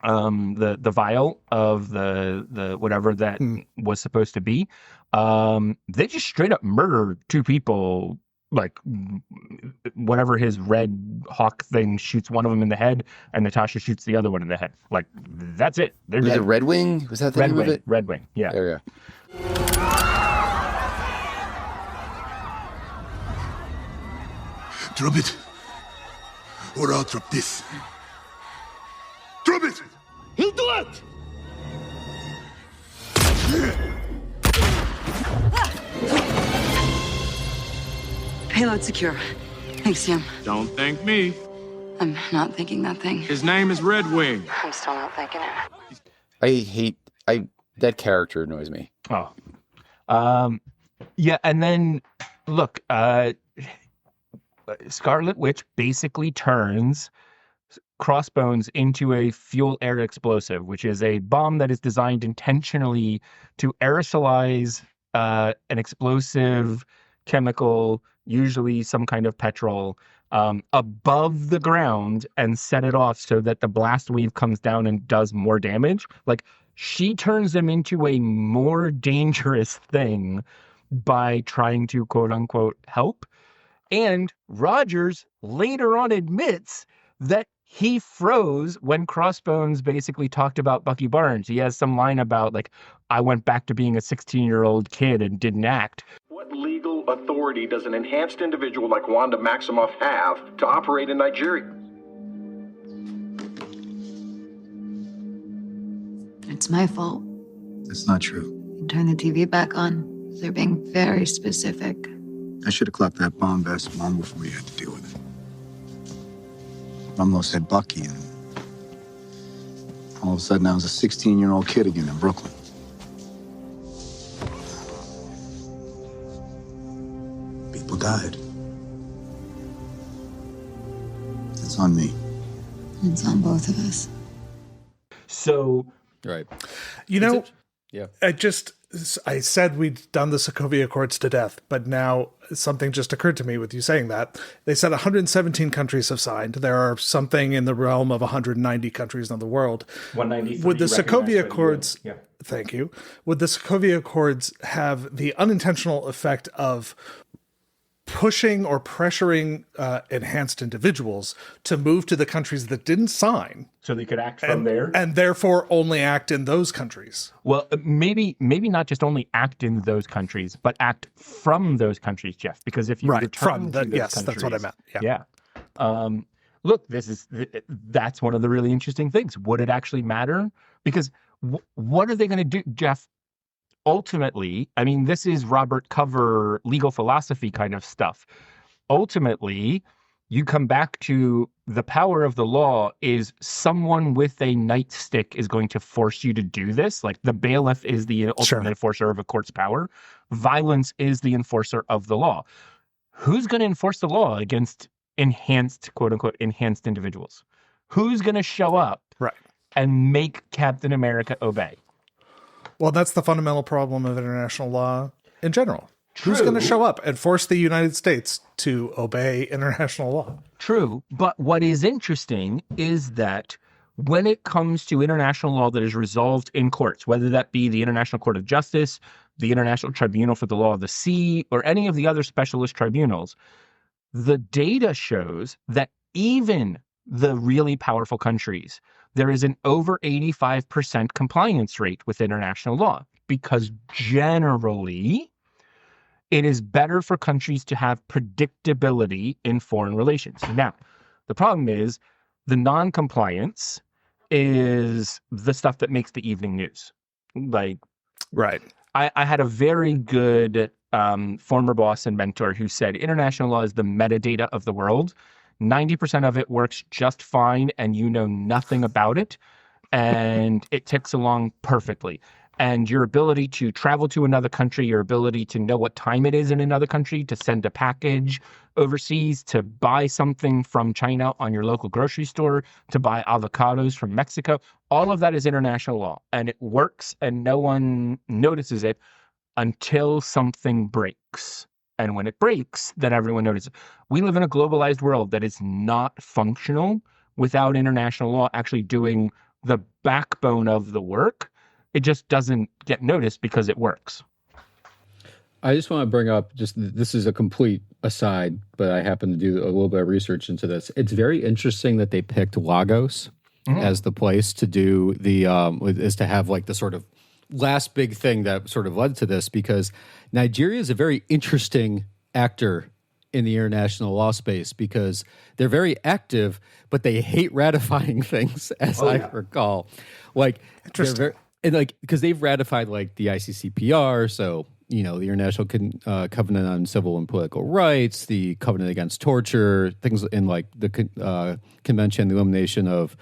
the vial of the whatever that was supposed to be. They just straight up murder two people. Like, whatever his red hawk thing shoots one of them in the head, and Natasha shoots the other one in the head. Like, that's it. They're Was dead. it Red Wing? Was that the name of it? Red Wing, yeah. There you go. Drop it, or I'll drop this. Drop it! He'll do it! Payload secure. Thanks, Sam. Don't thank me. I'm not thinking that thing. His name is Red Wing. I'm still not thinking it. That character annoys me. Oh. Yeah, and then look, Scarlet Witch basically turns Crossbones into a fuel air explosive, which is a bomb that is designed intentionally to aerosolize an explosive chemical, usually some kind of petrol, above the ground and set it off so that the blast wave comes down and does more damage. Like, she turns them into a more dangerous thing by trying to quote unquote help. And Rogers later on admits that he froze when Crossbones basically talked about Bucky Barnes. He has some line about, like, I went back to being a 16-year-old kid and didn't act. What legal authority does an enhanced individual like Wanda Maximoff have to operate in Nigeria? It's my fault. That's not true. You turn the TV back on. They're being very specific. I should have clapped that bomb vest long before you had to deal with it. Rumlow said Bucky, and all of a sudden I was a 16-year-old kid again in Brooklyn. People died. It's on me. It's on both of us. So, right. You know, yeah. I said we'd done the Sokovia Accords to death, but now something just occurred to me with you saying that. They said 117 countries have signed. There are something in the realm of 190 countries in the world. 193 Would the Sokovia Accords, yeah. Thank you, would the Sokovia Accords have the unintentional effect of pushing or pressuring enhanced individuals to move to the countries that didn't sign, so they could act from there, and therefore only act in those countries? Well, maybe not just only act in those countries, but act from those countries, Jeff. Because if you return to those yes, countries, that's what I meant. Yeah. Look, that's one of the really interesting things. Would it actually matter? Because what are they going to do, Jeff? Ultimately, I mean, this is Robert Cover legal philosophy kind of stuff. Ultimately, you come back to the power of the law is someone with a nightstick is going to force you to do this. Like the bailiff is the ultimate enforcer of a court's power. Violence is the enforcer of the law. Who's going to enforce the law against enhanced, quote unquote, enhanced individuals? Who's going to show up and make Captain America obey? Well, that's the fundamental problem of international law in general. Who's going to show up and force the United States to obey international law? True. But what is interesting is that when it comes to international law that is resolved in courts, whether that be the International Court of Justice, the International Tribunal for the Law of the Sea, or any of the other specialist tribunals, the data shows that even the really powerful countries, there is an over 85% compliance rate with international law, because generally it is better for countries to have predictability in foreign relations. Now, the problem is the non-compliance is the stuff that makes the evening news. Like, I had a very good former boss and mentor who said international law is the metadata of the world. 90% of it works just fine and you know nothing about it, and it ticks along perfectly. And your ability to travel to another country, your ability to know what time it is in another country, to send a package overseas, to buy something from China on your local grocery store, to buy avocados from Mexico, all of that is international law. And it works and no one notices it until something breaks. And when it breaks, then everyone notices. We live in a globalized world that is not functional without international law actually doing the backbone of the work. It just doesn't get noticed because it works. I just want to bring up, this is a complete aside, but I happen to do a little bit of research into this. It's very interesting that they picked Lagos as the place to do the, is to have like the sort of last big thing that sort of led to this, because Nigeria is a very interesting actor in the international law space because they're very active, but they hate ratifying things, as I recall. Like, interesting. And like, because they've ratified like the ICCPR, so, you know, the International Covenant on Civil and Political Rights, the Covenant Against Torture, things in like the Convention, the Elimination of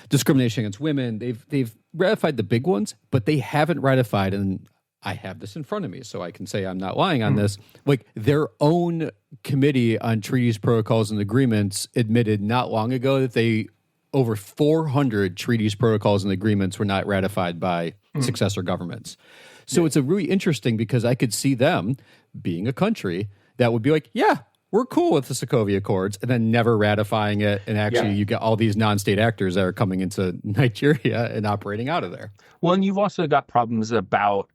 Discrimination Against Women. They've ratified the big ones, but they haven't ratified, and I have this in front of me, so I can say I'm not lying on this, like their own Committee on Treaties, Protocols, and Agreements admitted not long ago that over 400 treaties, protocols, and agreements were not ratified by successor governments. So it's a really interesting, because I could see them being a country that would be like, yeah, we're cool with the Sokovia Accords, and then never ratifying it. And actually you get all these non-state actors that are coming into Nigeria and operating out of there. Well, and you've also got problems about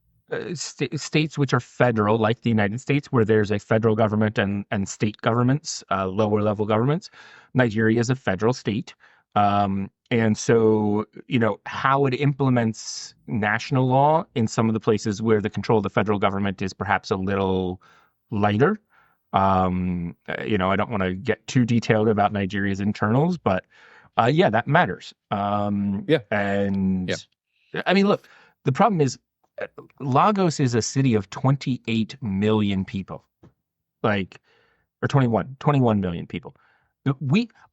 states which are federal, like the United States, where there's a federal government and state governments, lower level governments. Nigeria is a federal state. And so, you know, how it implements national law in some of the places where the control of the federal government is perhaps a little lighter. You know, I don't want to get too detailed about Nigeria's internals, but that matters. I mean, look, the problem is Lagos is a city of 28 million people, or 21 million people.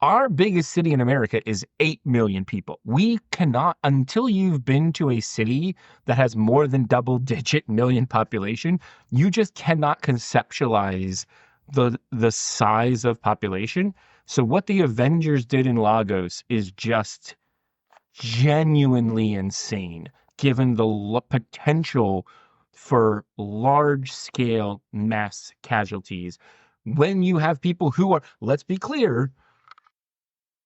Our biggest city in America is 8 million people. We cannot, until you've been to a city that has more than double-digit million population, you just cannot conceptualize the size of population. So what the Avengers did in Lagos is just genuinely insane, given the potential for large-scale mass casualties. When you have people who are, let's be clear,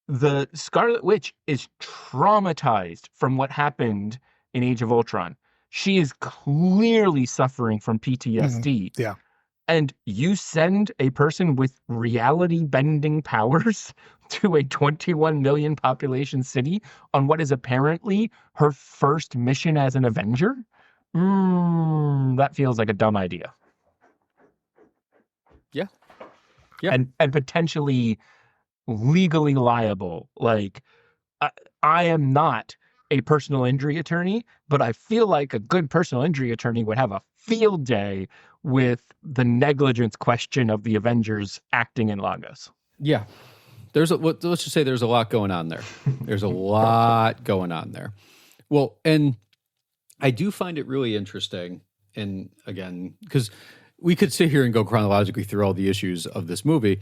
the Scarlet Witch is traumatized from what happened in Age of Ultron. She is clearly suffering from PTSD. Mm-hmm. Yeah. And you send a person with reality-bending powers to a 21 million population city on what is apparently her first mission as an Avenger? That feels like a dumb idea. Yeah. And potentially legally liable. Like, I am not a personal injury attorney, but I feel like a good personal injury attorney would have a field day with the negligence question of the Avengers acting in Lagos. Yeah. Let's just say there's a lot going on there. There's a lot going on there. Well, and I do find it really interesting, and again, because we could sit here and go chronologically through all the issues of this movie,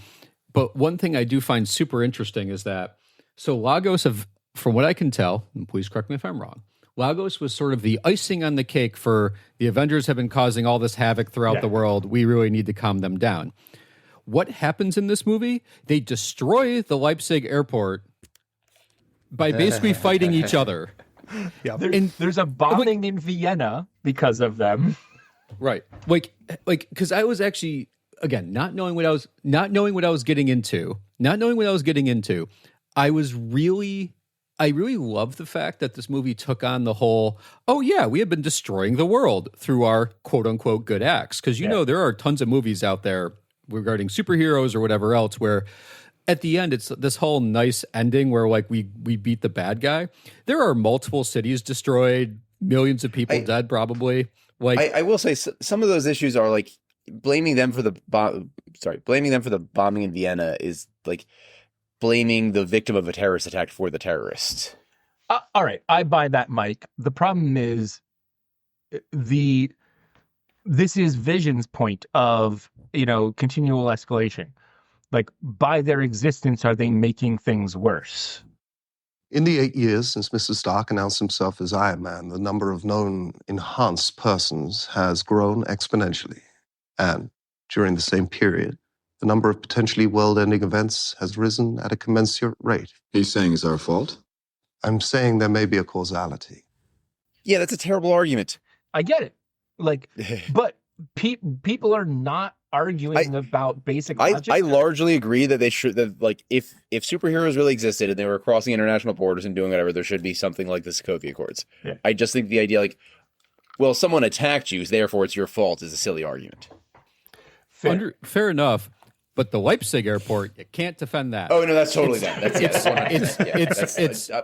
but one thing I do find super interesting is that, so Lagos, from what I can tell, and please correct me if I'm wrong, Lagos was sort of the icing on the cake for the Avengers have been causing all this havoc throughout the world. We really need to calm them down. What happens in this movie? They destroy the Leipzig airport by basically fighting each other. Yeah, there's a bombing in Vienna because of them. Right. Like, because I was actually, again, not knowing what I was getting into, I really love the fact that this movie took on the whole, oh yeah, we have been destroying the world through our quote unquote good acts. Because know there are tons of movies out there regarding superheroes or whatever else where at the end it's this whole nice ending where like we beat the bad guy. There are multiple cities destroyed, millions of people dead probably. Like I will say some of those issues are like blaming them for the bombing in Vienna is like blaming the victim of a terrorist attack for the terrorist. All right, I buy that, Mike. The problem is this is Vision's point of, continual escalation. Like, by their existence, are they making things worse? In the 8 years since Mr. Stark announced himself as Iron Man, the number of known enhanced persons has grown exponentially. And during the same period, the number of potentially world-ending events has risen at a commensurate rate. He's saying it's our fault? I'm saying there may be a causality. Yeah, that's a terrible argument. I get it. Like, but people are not arguing about basic logic. I largely agree that they should, if superheroes really existed and they were crossing international borders and doing whatever, there should be something like the Sokovia Accords. Yeah. I just think the idea, someone attacked you, therefore it's your fault, is a silly argument. Fair enough. But the Leipzig airport, you can't defend that. Oh no, that's totally that.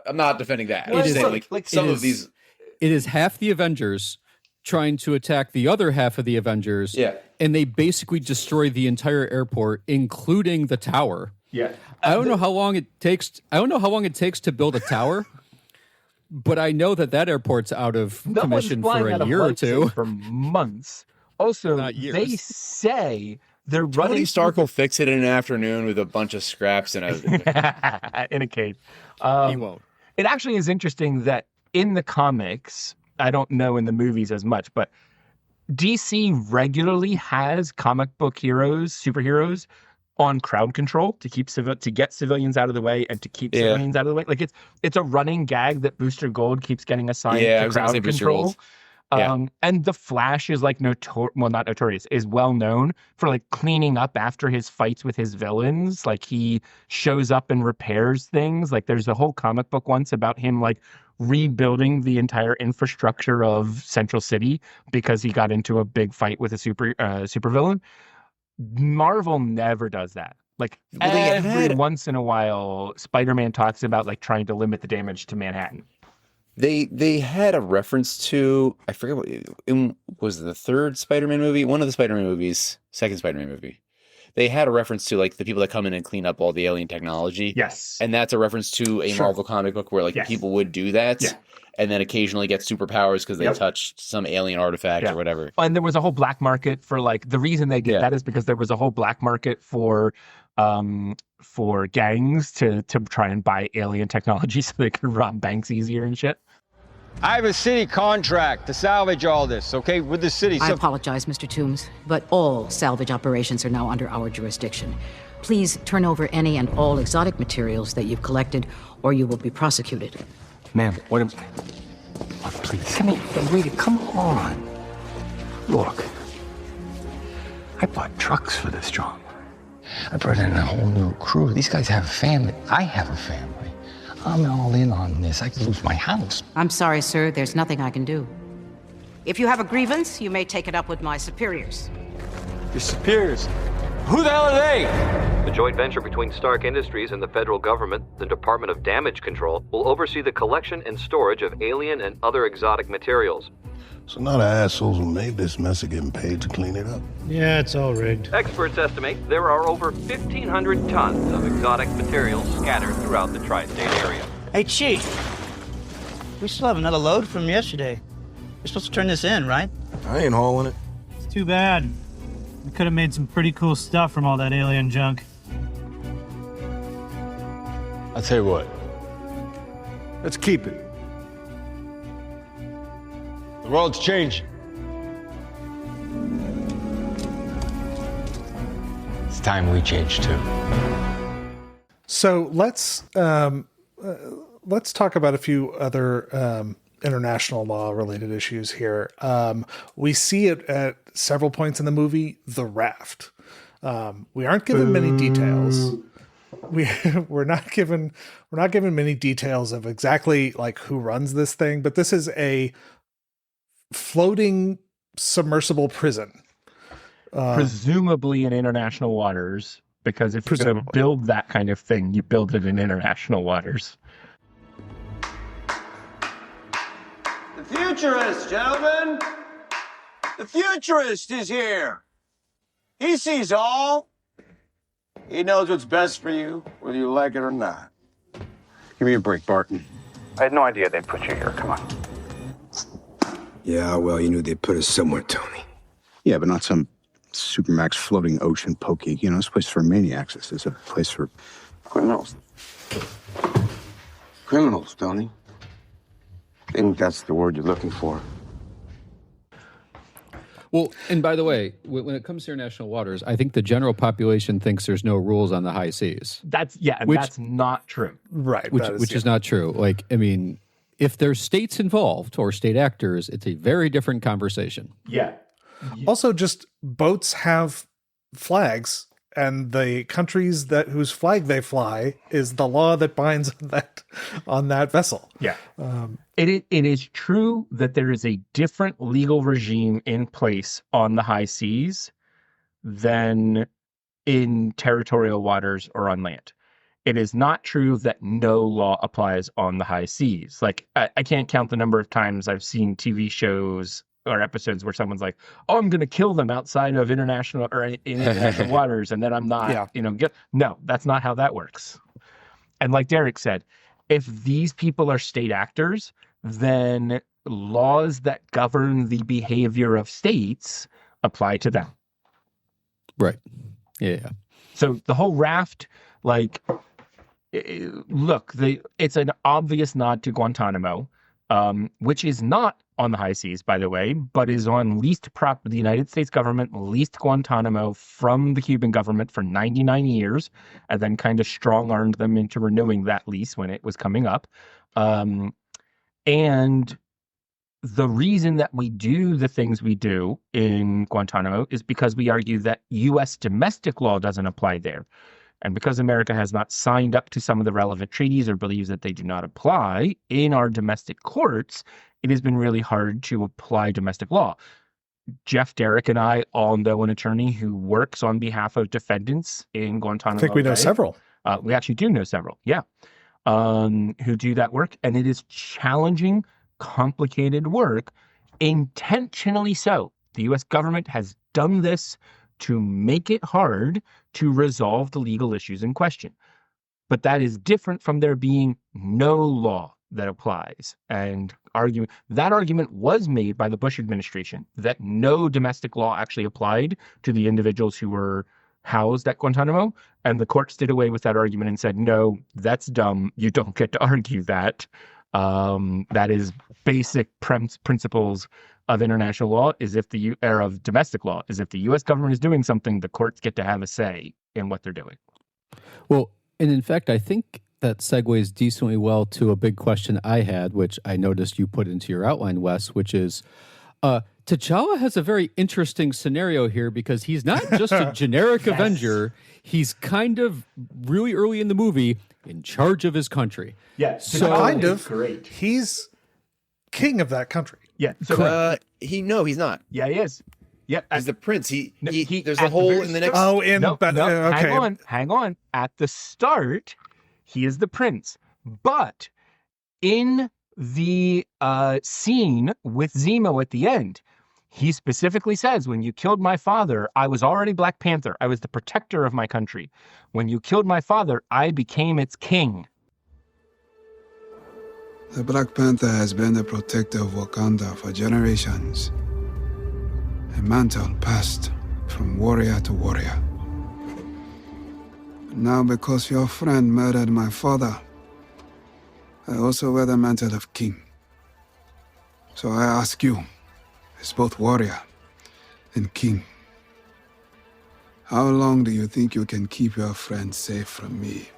I'm not defending that. I'm just saying, some of these. It is half the Avengers trying to attack the other half of the Avengers. Yeah. And they basically destroy the entire airport, including the tower. Yeah. I don't know how long it takes to build a tower, but I know that airport's out of commission for a year or two. For months. Also, they say they're running. Tony Stark will fix it in an afternoon with a bunch of scraps and in a cave. He won't. It actually is interesting that in the comics, I don't know in the movies as much, but DC regularly has comic book superheroes on crowd control to get civilians out of the way and to keep civilians out of the way. Like it's a running gag that Booster Gold keeps getting assigned to crowd control. And the Flash is like not notorious, is well known for like cleaning up after his fights with his villains. Like he shows up and repairs things. Like there's a whole comic book once about him like rebuilding the entire infrastructure of Central City because he got into a big fight with a super villain. Marvel never does that. Like every once in a while, Spider-Man talks about like trying to limit the damage to Manhattan. They had a reference to, I forget what was the third Spider-Man movie, one of the Spider-Man movies, second Spider-Man movie. They had a reference to like the people that come in and clean up all the alien technology. Yes. And that's a reference to a Marvel comic book where people would do that and then occasionally get superpowers because they touched some alien artifact or whatever. And there was a whole black market for like, the reason they did that is because there was a whole black market for gangs to try and buy alien technology so they could rob banks easier and shit. I have a city contract to salvage all this, okay, with the city. I apologize, Mr. Toombs, but all salvage operations are now under our jurisdiction. Please turn over any and all exotic materials that you've collected, or you will be prosecuted. Ma'am, what am... Oh, please, come here. Wait, come on. Look, I bought trucks for this job. I brought in a whole new crew. These guys have a family. I have a family. I'm all in on this. I could lose my house. I'm sorry, sir. There's nothing I can do. If you have a grievance, you may take it up with my superiors. Your superiors? Who the hell are they? The joint venture between Stark Industries and the federal government, the Department of Damage Control, will oversee the collection and storage of alien and other exotic materials. So now the assholes who made this mess are getting paid to clean it up. Yeah, it's all rigged. Experts estimate there are over 1,500 tons of exotic materials scattered throughout the tri-state area. Hey, Chief. We still have another load from yesterday. You're supposed to turn this in, right? I ain't hauling it. It's too bad. We could have made some pretty cool stuff from all that alien junk. I'll tell you what. Let's keep it. The world's changing. It's time we change too. So let's talk about a few other international law related issues here. We see it at several points in the movie, the raft. We aren't given many details. We're not given many details of exactly like who runs this thing, but this is a floating submersible prison. Presumably in international waters, because if you're going to build that kind of thing, you build it in international waters. The futurist, gentlemen! The futurist is here! He sees all. He knows what's best for you, whether you like it or not. Give me a break, Barton. I had no idea they'd put you here. Come on. Yeah, well, you knew they'd put us somewhere, Tony. Yeah, but not some supermax floating ocean pokey. You know, this place for maniacs. This is a place for Criminals. Criminals, Tony. I think that's the word you're looking for. Well, and by the way, when it comes to international waters, I think the general population thinks there's no rules on the high seas. That's not true. Right. Which is not true. Like, I mean, if there's states involved or state actors, it's a very different conversation. Yeah. Also, just boats have flags, and the countries whose flag they fly is the law that binds on that vessel. Yeah. It is true that there is a different legal regime in place on the high seas than in territorial waters or on land. It is not true that no law applies on the high seas. Like, I can't count the number of times I've seen TV shows or episodes where someone's like, "Oh, I'm going to kill them outside of international or in international waters," and then I'm not, no, that's not how that works. And like Derek said, if these people are state actors, then laws that govern the behavior of states apply to them. Right. Yeah. So the whole raft, like, look, it's an obvious nod to Guantanamo, which is not on the high seas, by the way, but is on the United States government leased Guantanamo from the Cuban government for 99 years, and then kind of strong-armed them into renewing that lease when it was coming up. And the reason that we do the things we do in Guantanamo is because we argue that U.S. domestic law doesn't apply there. And because America has not signed up to some of the relevant treaties or believes that they do not apply in our domestic courts, it has been really hard to apply domestic law. Jeff, Derek, and I all know an attorney who works on behalf of defendants in Guantanamo. I think we know several. We actually do know several, yeah, who do that work. And it is challenging, complicated work, intentionally so. The U.S. government has done this to make it hard to resolve the legal issues in question. But that is different from there being no law that applies. And that argument was made by the Bush administration, that no domestic law actually applied to the individuals who were housed at Guantanamo. And the courts did away with that argument and said, no, that's dumb. You don't get to argue that. That is basic principles of international law, of domestic law, is if the U.S. government is doing something, the courts get to have a say in what they're doing. Well, and in fact, I think that segues decently well to a big question I had, which I noticed you put into your outline, Wes, which is T'Challa has a very interesting scenario here because he's not just a generic Avenger. He's kind of really early in the movie in charge of his country. Yeah, so kind of. Great. He's king of that country. Yeah. So, he's not. Yeah, he is. Yeah, he's the prince. He there's at a hole the in the next. Oh, in okay. Hang on. At the start, he is the prince, but in the scene with Zemo at the end. He specifically says, when you killed my father, I was already Black Panther. I was the protector of my country. When you killed my father, I became its king. The Black Panther has been the protector of Wakanda for generations. A mantle passed from warrior to warrior. Now, because your friend murdered my father, I also wear the mantle of king. So I ask you, as both warrior and king, how long do you think you can keep your friend safe from me?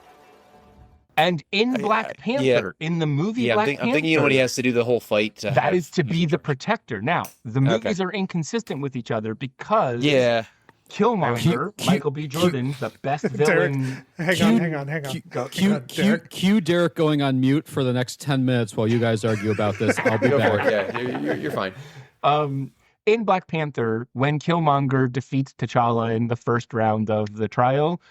And in Black Panther, in the movie Black Panther, I'm thinking, you know, what he has to do the whole fight. That is to be the protector. Now, the movies are inconsistent with each other because Killmonger, Michael B. Jordan, the best villain. Hang on. Cue Derek going on mute for the next 10 minutes while you guys argue about this. I'll be Go back. for it. Yeah, you're fine. In Black Panther, when Killmonger defeats T'Challa in the first round of the trial,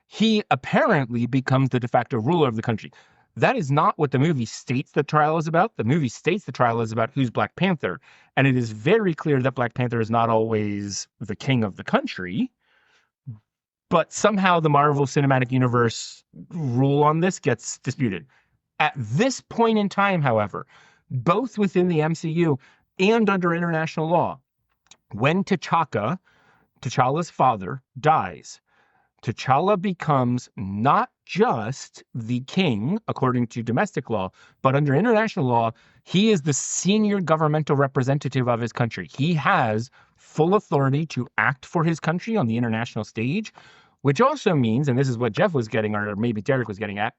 he apparently becomes the de facto ruler of the country. That is not what the movie states the trial is about. The movie states the trial is about who's Black Panther. And it is very clear that Black Panther is not always the king of the country. But somehow the Marvel Cinematic Universe rule on this gets disputed. At this point in time, however, both within the MCU and under international law, when T'Challa's father, dies, T'Challa becomes not just the king, according to domestic law, but under international law, he is the senior governmental representative of his country. He has full authority to act for his country on the international stage, which also means, and this is what Jeff was getting, or maybe Derek was getting at,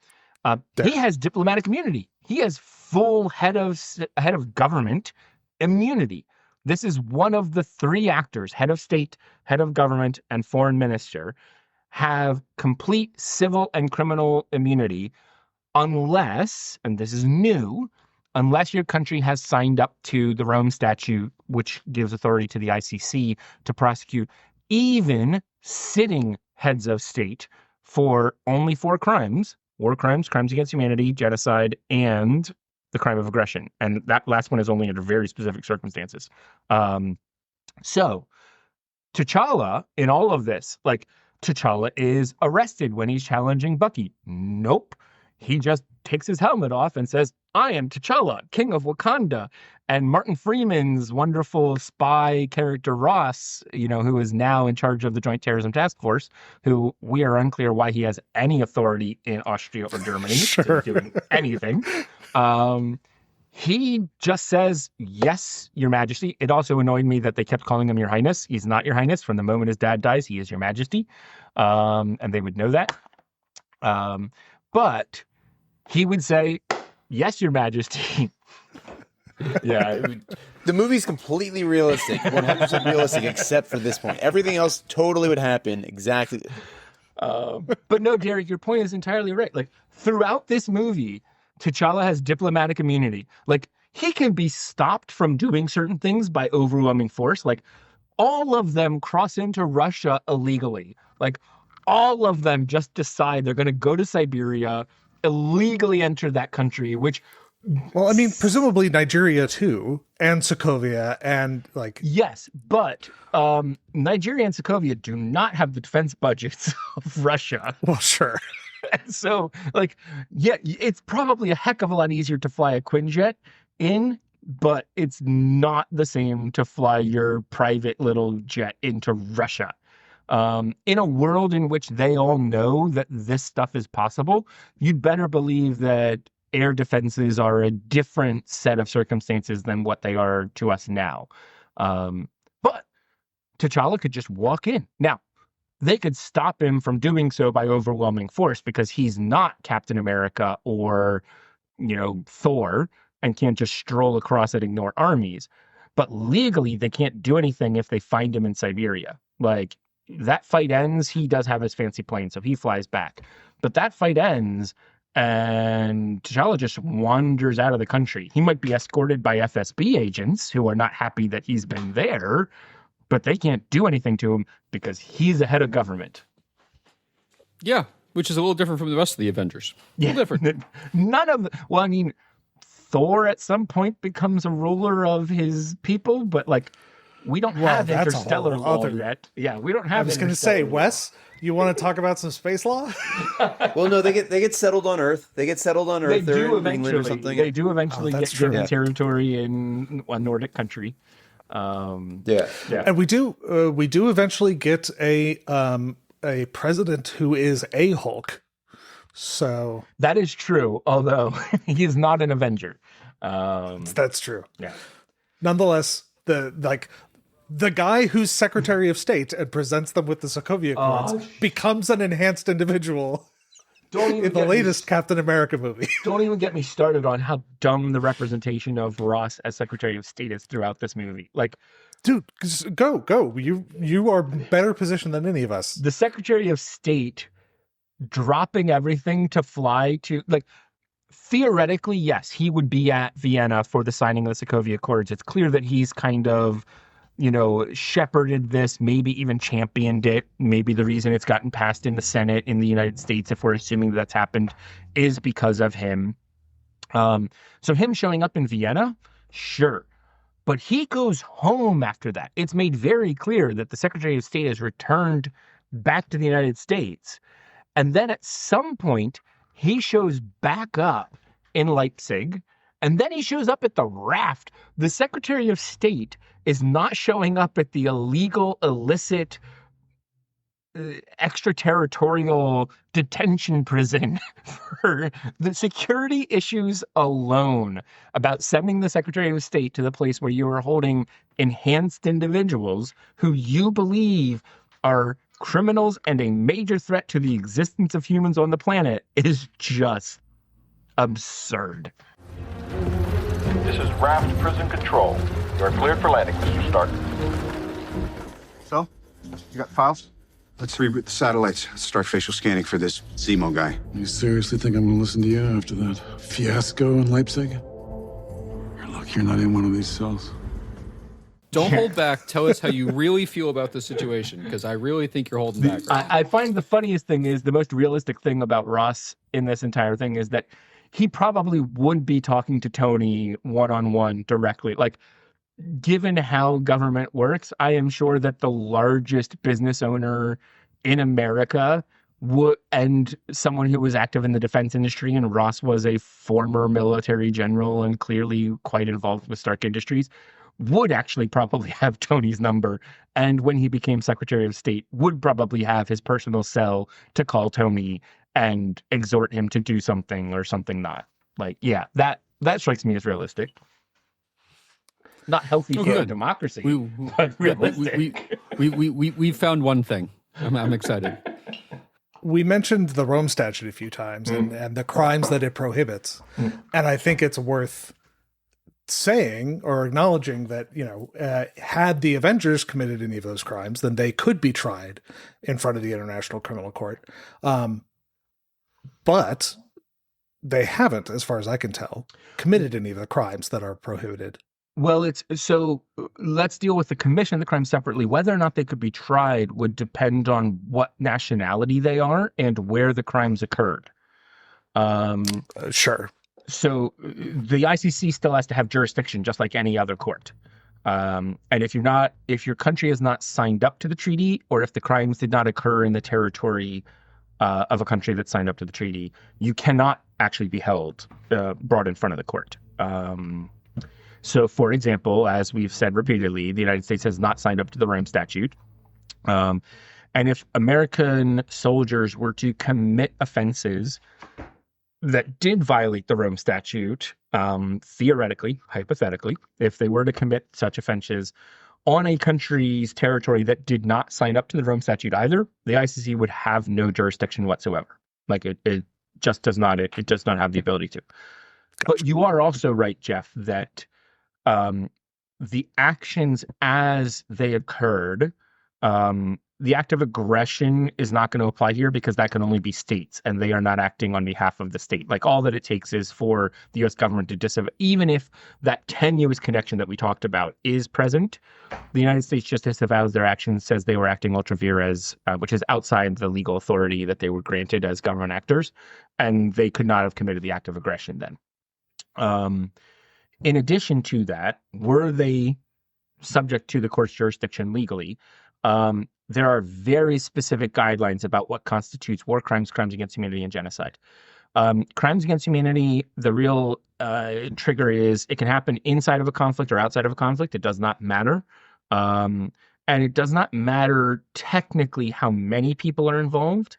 he has diplomatic immunity. He has full head of government immunity. This is one of the three actors, head of state, head of government, and foreign minister, have complete civil and criminal immunity unless, and this is new, unless your country has signed up to the Rome Statute, which gives authority to the ICC to prosecute even sitting heads of state for only 4 crimes: war crimes, crimes against humanity, genocide, and the crime of aggression. And that last one is only under very specific circumstances. So T'Challa, in all of this, like, T'Challa is arrested when he's challenging Bucky. Nope. He just takes his helmet off and says, I am T'Challa, king of Wakanda. And Martin Freeman's wonderful spy character Ross, you know, who is now in charge of the Joint Terrorism Task Force, who we are unclear why he has any authority in Austria or Germany to doing anything. He just says, yes, Your Majesty. It also annoyed me that they kept calling him Your Highness. He's not Your Highness. From the moment his dad dies, he is Your Majesty. And they would know that. But he would say, yes, Your Majesty. The movie's completely realistic, 100% realistic, except for this point. Everything else totally would happen exactly. But no, Derek, your point is entirely right. Like, throughout this movie, T'Challa has diplomatic immunity. Like, he can be stopped from doing certain things by overwhelming force. Like, all of them cross into Russia illegally. Like, all of them just decide they're going to go to Siberia, illegally enter that country, which... Well, I mean, presumably Nigeria too, and Sokovia, and like... Yes, but Nigeria and Sokovia do not have the defense budgets of Russia. Well, sure. So, like, yeah, it's probably a heck of a lot easier to fly a Quinjet in, but it's not the same to fly your private little jet into Russia. In a world in which they all know that this stuff is possible, you'd better believe that air defenses are a different set of circumstances than what they are to us now. But T'Challa could just walk in. Now, they could stop him from doing so by overwhelming force because he's not Captain America or, you know, Thor, and can't just stroll across and ignore armies. But legally, they can't do anything if they find him in Siberia. Like, that fight ends, he does have his fancy plane, so he flies back. But that fight ends, and T'Challa just wanders out of the country. He might be escorted by FSB agents who are not happy that he's been there, but they can't do anything to him because he's the head of government. Yeah, which is a little different from the rest of the Avengers. Yeah, different. None of, well, I mean, Thor at some point becomes a ruler of his people, but like we don't have that's a interstellar whole law other- yet. Yeah, we don't have. I was going to say, Wes, you want to talk about some space law? Well, no, they get settled on Earth. They get settled on Earth. They They're do in England or eventually. something. They do eventually Oh, get that's true. given Yeah. territory in a Nordic country. Yeah. And we do eventually get a president who is a Hulk. So that is true, although he is not an Avenger. that's true. Yeah. Nonetheless, the guy who's Secretary of State and presents them with the Sokovia Accords becomes an enhanced individual in the latest Captain America movie. Don't even get me started on how dumb the representation of Ross as Secretary of State is throughout this movie. Like, dude, go. You are better positioned than any of us. The Secretary of State dropping everything to fly to, like, theoretically, yes, he would be at Vienna for the signing of the Sokovia Accords. It's clear that he's kind of, shepherded this, maybe even championed it. Maybe the reason it's gotten passed in the Senate in the United States, if we're assuming that's happened, is because of him. So him showing up in Vienna, sure. But he goes home after that. It's made very clear that the Secretary of State has returned back to the United States. And then at some point, he shows back up in Leipzig, and then he shows up at the raft. The Secretary of State is not showing up at the illegal, illicit, extraterritorial detention prison for the security issues alone about sending the Secretary of State to the place where you are holding enhanced individuals who you believe are criminals and a major threat to the existence of humans on the planet is just absurd. This is Raft Prison Control. You are cleared for landing, Mr. Stark. So, you got files? Let's reboot the satellites. Start facial scanning for this Zemo guy. You seriously think I'm gonna listen to you after that fiasco in Leipzig? You're lucky you're not in one of these cells. Don't hold back. Tell us how you really feel about the situation, because I really think you're holding back. I find the funniest thing is the most realistic thing about Ross in this entire thing is that he probably would be talking to Tony one-on-one directly. Like, given how government works, I am sure that the largest business owner in America would, and someone who was active in the defense industry, and Ross was a former military general and clearly quite involved with Stark Industries, would actually probably have Tony's number. And when he became Secretary of State, would probably have his personal cell to call Tony and exhort him to do something or something not. Like, yeah, that strikes me as realistic. Not healthy for a democracy, but realistic. We found one thing. I'm excited. We mentioned the Rome Statute a few times and the crimes that it prohibits. And I think it's worth saying or acknowledging that, had the Avengers committed any of those crimes, then they could be tried in front of the International Criminal Court. But they haven't, as far as I can tell, committed any of the crimes that are prohibited. Well, let's deal with the commission of the crime separately. Whether or not they could be tried would depend on what nationality they are and where the crimes occurred. Sure. So the ICC still has to have jurisdiction, just like any other court. And if your country is not signed up to the treaty, or if the crimes did not occur in the territory of a country that signed up to the treaty, you cannot actually be brought in front of the court. So, for example, as we've said repeatedly, the United States has not signed up to the Rome Statute. And if American soldiers were to commit offenses that did violate the Rome Statute, theoretically, hypothetically, if they were to commit such offenses on a country's territory that did not sign up to the Rome Statute either, the ICC would have no jurisdiction whatsoever. Like it just does not. It does not have the ability to. But you are also right, Jeff, that the actions as they occurred, the act of aggression is not going to apply here because that can only be states, and they are not acting on behalf of the state. Like, all that it takes is for the U.S. government to disavow, even if that tenuous connection that we talked about is present, the United States just disavows their actions, says they were acting ultra vires, which is outside the legal authority that they were granted as government actors, and they could not have committed the act of aggression then. In addition to that, were they subject to the court's jurisdiction legally, there are very specific guidelines about what constitutes war crimes, crimes against humanity, and genocide. Crimes against humanity, the real trigger is it can happen inside of a conflict or outside of a conflict. It does not matter. And it does not matter technically how many people are involved,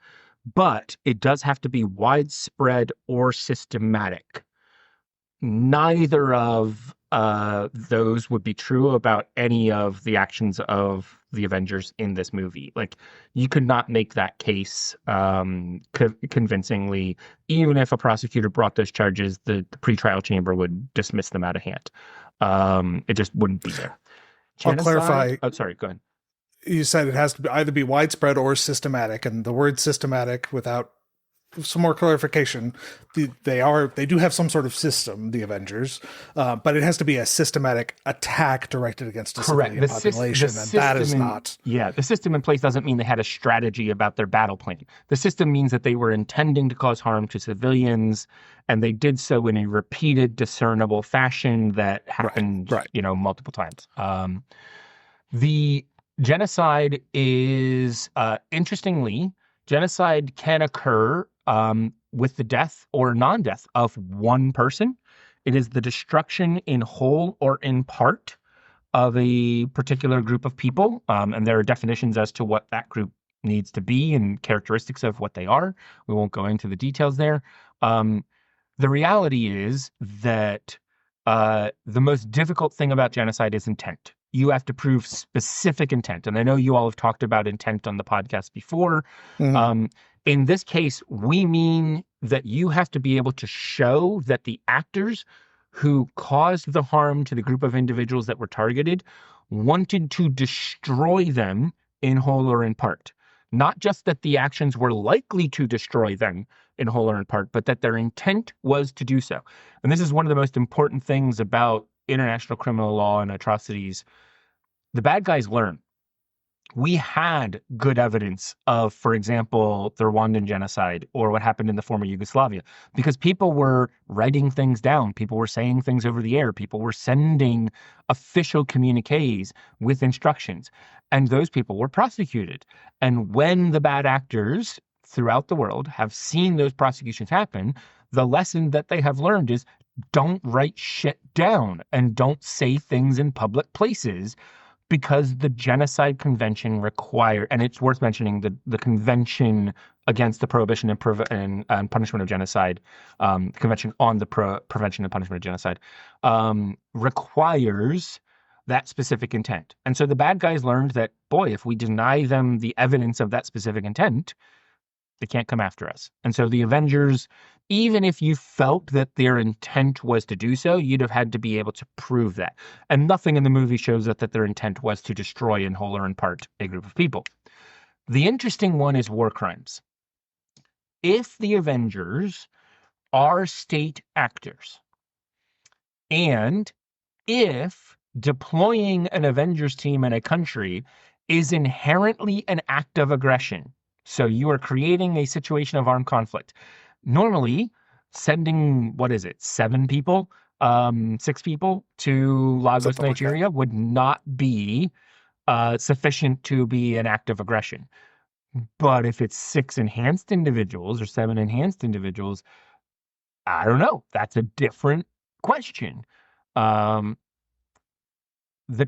but it does have to be widespread or systematic. Neither of those would be true about any of the actions of the Avengers in this movie. Like, you could not make that case convincingly. Even if a prosecutor brought those charges, the pretrial chamber would dismiss them out of hand. It just wouldn't be there. I'll clarify. Oh, sorry, go ahead. You said it has to either be widespread or systematic, and the word systematic, without some more clarification, they do have some sort of system, the Avengers, but it has to be a systematic attack directed against a civilian population, and that is not. Yeah, the system in place doesn't mean they had a strategy about their battle plan. The system means that they were intending to cause harm to civilians, and they did so in a repeated, discernible fashion that happened, multiple times. The genocide is, interestingly, genocide can occur with the death or non-death of one person. It is the destruction in whole or in part of a particular group of people. And there are definitions as to what that group needs to be and characteristics of what they are. We won't go into the details there. The reality is that the most difficult thing about genocide is intent. You have to prove specific intent. And I know you all have talked about intent on the podcast before. Mm-hmm. In this case, we mean that you have to be able to show that the actors who caused the harm to the group of individuals that were targeted wanted to destroy them in whole or in part. Not just that the actions were likely to destroy them in whole or in part, but that their intent was to do so. And this is one of the most important things about international criminal law and atrocities. The bad guys learn. We had good evidence of, for example, the Rwandan genocide or what happened in the former Yugoslavia, because people were writing things down. People were saying things over the air. People were sending official communiques with instructions, and those people were prosecuted. And when the bad actors throughout the world have seen those prosecutions happen, the lesson that they have learned is don't write shit down and don't say things in public places, because the Genocide Convention required, and it's worth mentioning, the Convention Against the Prohibition and Punishment of Genocide, Convention on the Prevention and Punishment of Genocide, requires that specific intent. And so the bad guys learned that, boy, if we deny them the evidence of that specific intent, they can't come after us. And so the Avengers, even if you felt that their intent was to do so, you'd have had to be able to prove that. And nothing in the movie shows that their intent was to destroy in whole or in part a group of people. The interesting one is war crimes. If the Avengers are state actors, and if deploying an Avengers team in a country is inherently an act of aggression, so you are creating a situation of armed conflict. Normally, sending, 6 people to Lagos, Nigeria would not be sufficient to be an act of aggression. But if it's 6 enhanced individuals or 7 enhanced individuals, I don't know. That's a different question. The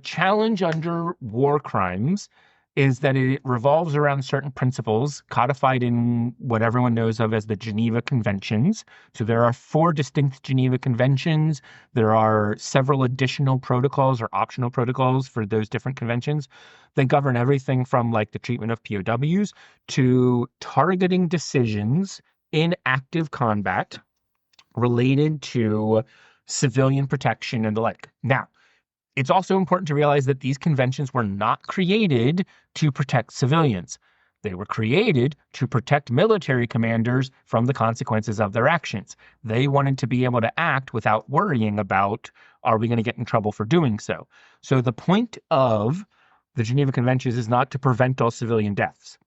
challenge under war crimes is that it revolves around certain principles codified in what everyone knows of as the Geneva Conventions. So there are 4 distinct Geneva Conventions. There are several additional protocols or optional protocols for those different conventions. They govern everything from like the treatment of POWs to targeting decisions in active combat related to civilian protection and the like. Now, it's also important to realize that these conventions were not created to protect civilians. They were created to protect military commanders from the consequences of their actions. They wanted to be able to act without worrying about, are we going to get in trouble for doing so? So the point of the Geneva Conventions is not to prevent all civilian deaths.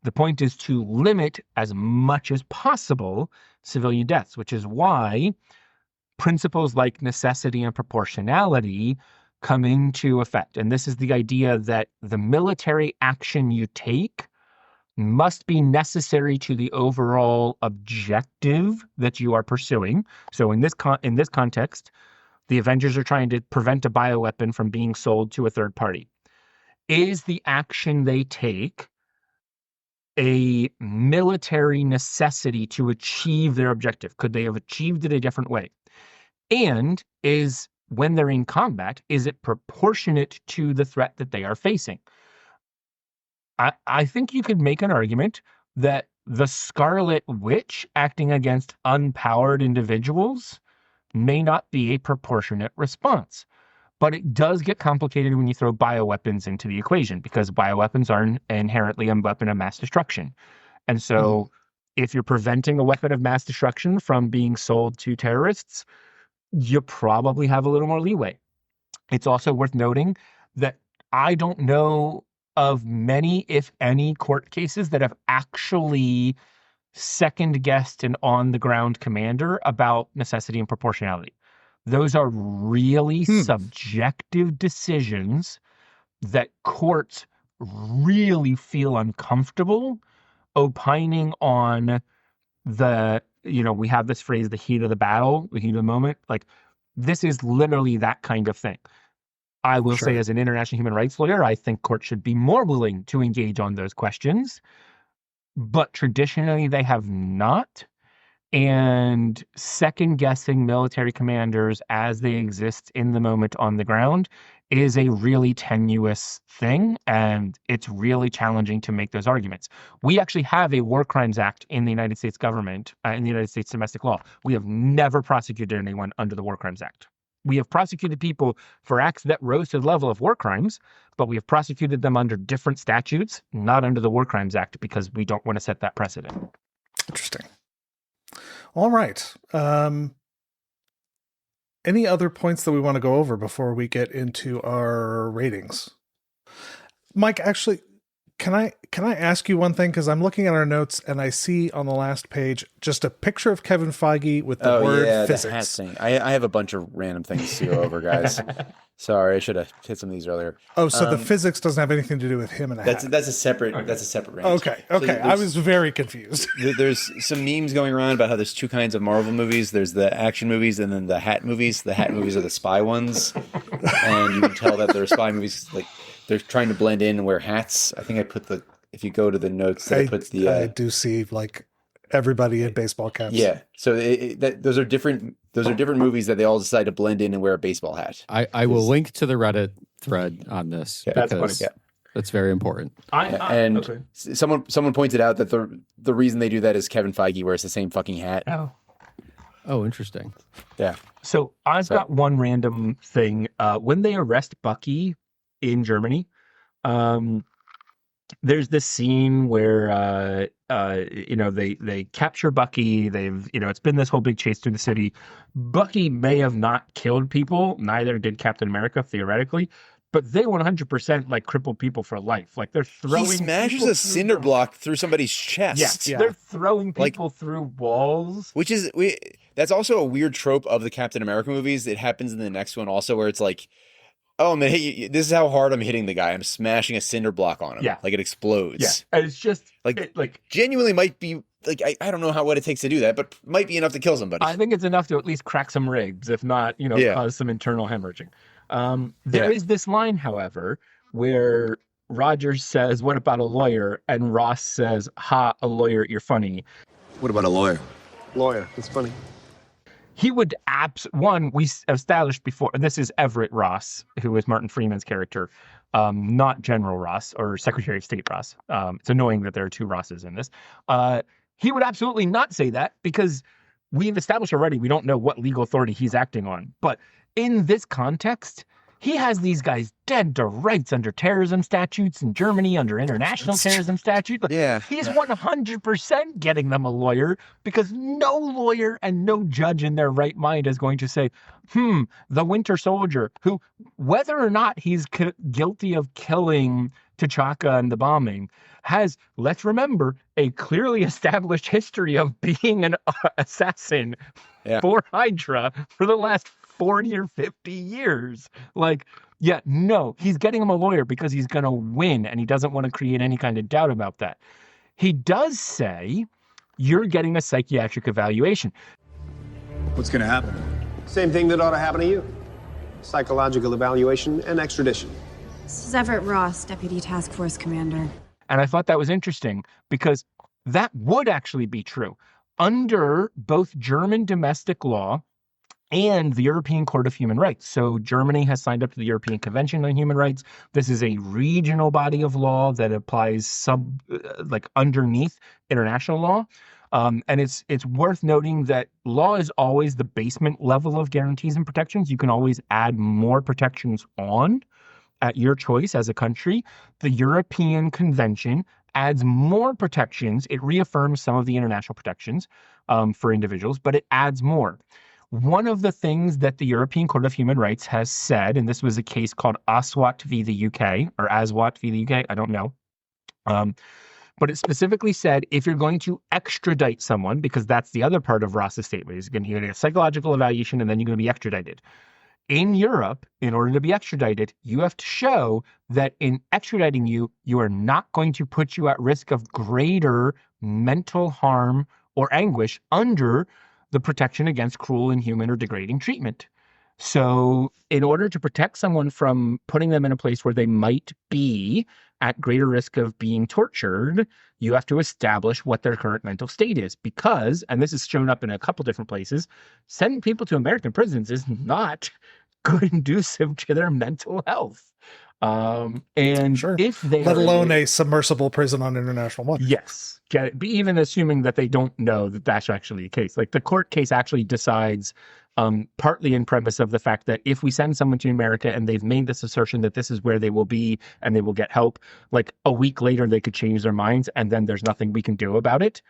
The point is to limit as much as possible civilian deaths, which is why principles like necessity and proportionality come into effect. And this is the idea that the military action you take must be necessary to the overall objective that you are pursuing. So in this context, the Avengers are trying to prevent a bioweapon from being sold to a third party. Is the action they take a military necessity to achieve their objective? Could they have achieved it a different way? And when they're in combat, is it proportionate to the threat that they are facing? I think you could make an argument that the Scarlet Witch acting against unpowered individuals may not be a proportionate response. But it does get complicated when you throw bioweapons into the equation, because bioweapons are inherently a weapon of mass destruction. And so if you're preventing a weapon of mass destruction from being sold to terrorists, you probably have a little more leeway. It's also worth noting that I don't know of many, if any, court cases that have actually second-guessed an on-the-ground commander about necessity and proportionality. Those are really subjective decisions that courts really feel uncomfortable opining on. We have this phrase, the heat of the battle, the heat of the moment. Like, this is literally that kind of thing. I will say, as an international human rights lawyer, I think courts should be more willing to engage on those questions. But traditionally, they have not. And second-guessing military commanders as they exist in the moment on the ground is a really tenuous thing, and it's really challenging to make those arguments. We actually have a War Crimes Act in the United States government, in the United States domestic law. We have never prosecuted anyone under the War Crimes Act. We have prosecuted people for acts that rose to the level of war crimes, but we have prosecuted them under different statutes, not under the War Crimes Act, because we don't want to set that precedent. Interesting. All right. Any other points that we want to go over before we get into our ratings? Mike, actually, can I ask you one thing? Because I'm looking at our notes and I see on the last page just a picture of Kevin Feige with the word physics. The hat thing. I have a bunch of random things to go over, guys. Sorry, I should have hit some of these earlier. Oh, so the physics doesn't have anything to do with him and a hat. That's a separate rant. Okay. So I was very confused. There's some memes going around about how there's two kinds of Marvel movies. There's the action movies and then the hat movies. The hat movies are the spy ones, and you can tell that they're spy movies. Like, they're trying to blend in and wear hats. I think if you go to the notes, I do see like everybody in baseball caps. Yeah. So those are different movies that they all decide to blend in and wear a baseball hat. I will link to the Reddit thread on this because that's very important. Okay. Someone pointed out that the reason they do that is Kevin Feige wears the same fucking hat. Oh, interesting. Yeah. So I've got one random thing. When they arrest Bucky in Germany, there's this scene where they capture Bucky. It's been this whole big chase through the city. Bucky may have not killed people, neither did Captain America theoretically, but they 100% like cripple people for life. Like, they're throwing. He smashes a cinder block through somebody's chest. Yeah. They're throwing people through walls. That's also a weird trope of the Captain America movies. It happens in the next one also, where it's like, oh, I'm gonna hit you. This is how hard I'm hitting the guy. I'm smashing a cinder block on him. Yeah. Like, it explodes. Yeah. And it's just genuinely might be like, I don't know what it takes to do that, but might be enough to kill somebody. I think it's enough to at least crack some ribs, if not, cause some internal hemorrhaging. There is this line, however, where Rogers says, "What about a lawyer?" And Ross says, "Ha, a lawyer, you're funny." What about a lawyer? Lawyer, it's funny. He would we established before, and this is Everett Ross, who is Martin Freeman's character, not General Ross or Secretary of State Ross. It's annoying that there are two Rosses in this. He would absolutely not say that, because we've established already we don't know what legal authority he's acting on. But in this context, he has these guys dead to rights under terrorism statutes in Germany, under international terrorism statutes. Yeah. He's 100% getting them a lawyer, because no lawyer and no judge in their right mind is going to say, the Winter Soldier, who, whether or not he's guilty of killing T'Chaka and the bombing, has, let's remember, a clearly established history of being an assassin for Hydra for the last 40 or 50 years. Like, yeah, no, he's getting him a lawyer because he's going to win, and he doesn't want to create any kind of doubt about that. He does say, you're getting a psychiatric evaluation. What's going to happen? Same thing that ought to happen to you. Psychological evaluation and extradition. This is Everett Ross, Deputy Task Force Commander. And I thought that was interesting because that would actually be true. Under both German domestic law and the European Court of Human Rights. So Germany has signed up to the European Convention on Human Rights. This is a regional body of law that applies underneath international law. And it's worth noting that law is always the basement level of guarantees and protections. You can always add more protections on at your choice as a country. The European Convention adds more protections. It reaffirms some of the international protections for individuals, but it adds more. One of the things that the European Court of Human Rights has said, and this was a case called Aswat v. the UK, or Aswat v. the UK, I don't know. But it specifically said if you're going to extradite someone, because that's the other part of Ross's statement, is going to get a psychological evaluation and then you're going to be extradited. In Europe, in order to be extradited, you have to show that in extraditing you, you are not going to put you at risk of greater mental harm or anguish under the protection against cruel, inhuman, or degrading treatment. So in order to protect someone from putting them in a place where they might be at greater risk of being tortured, you have to establish what their current mental state is. Because, and this is shown up in a couple different places, sending people to American prisons is not conducive to their mental health. And sure. If they let alone a submersible prison on international waters. Yes. Even assuming that they don't know that that's actually the case. Like the court case actually decides partly in premise of the fact that if we send someone to America and they've made this assertion that this is where they will be and they will get help, like a week later they could change their minds and then there's nothing we can do about it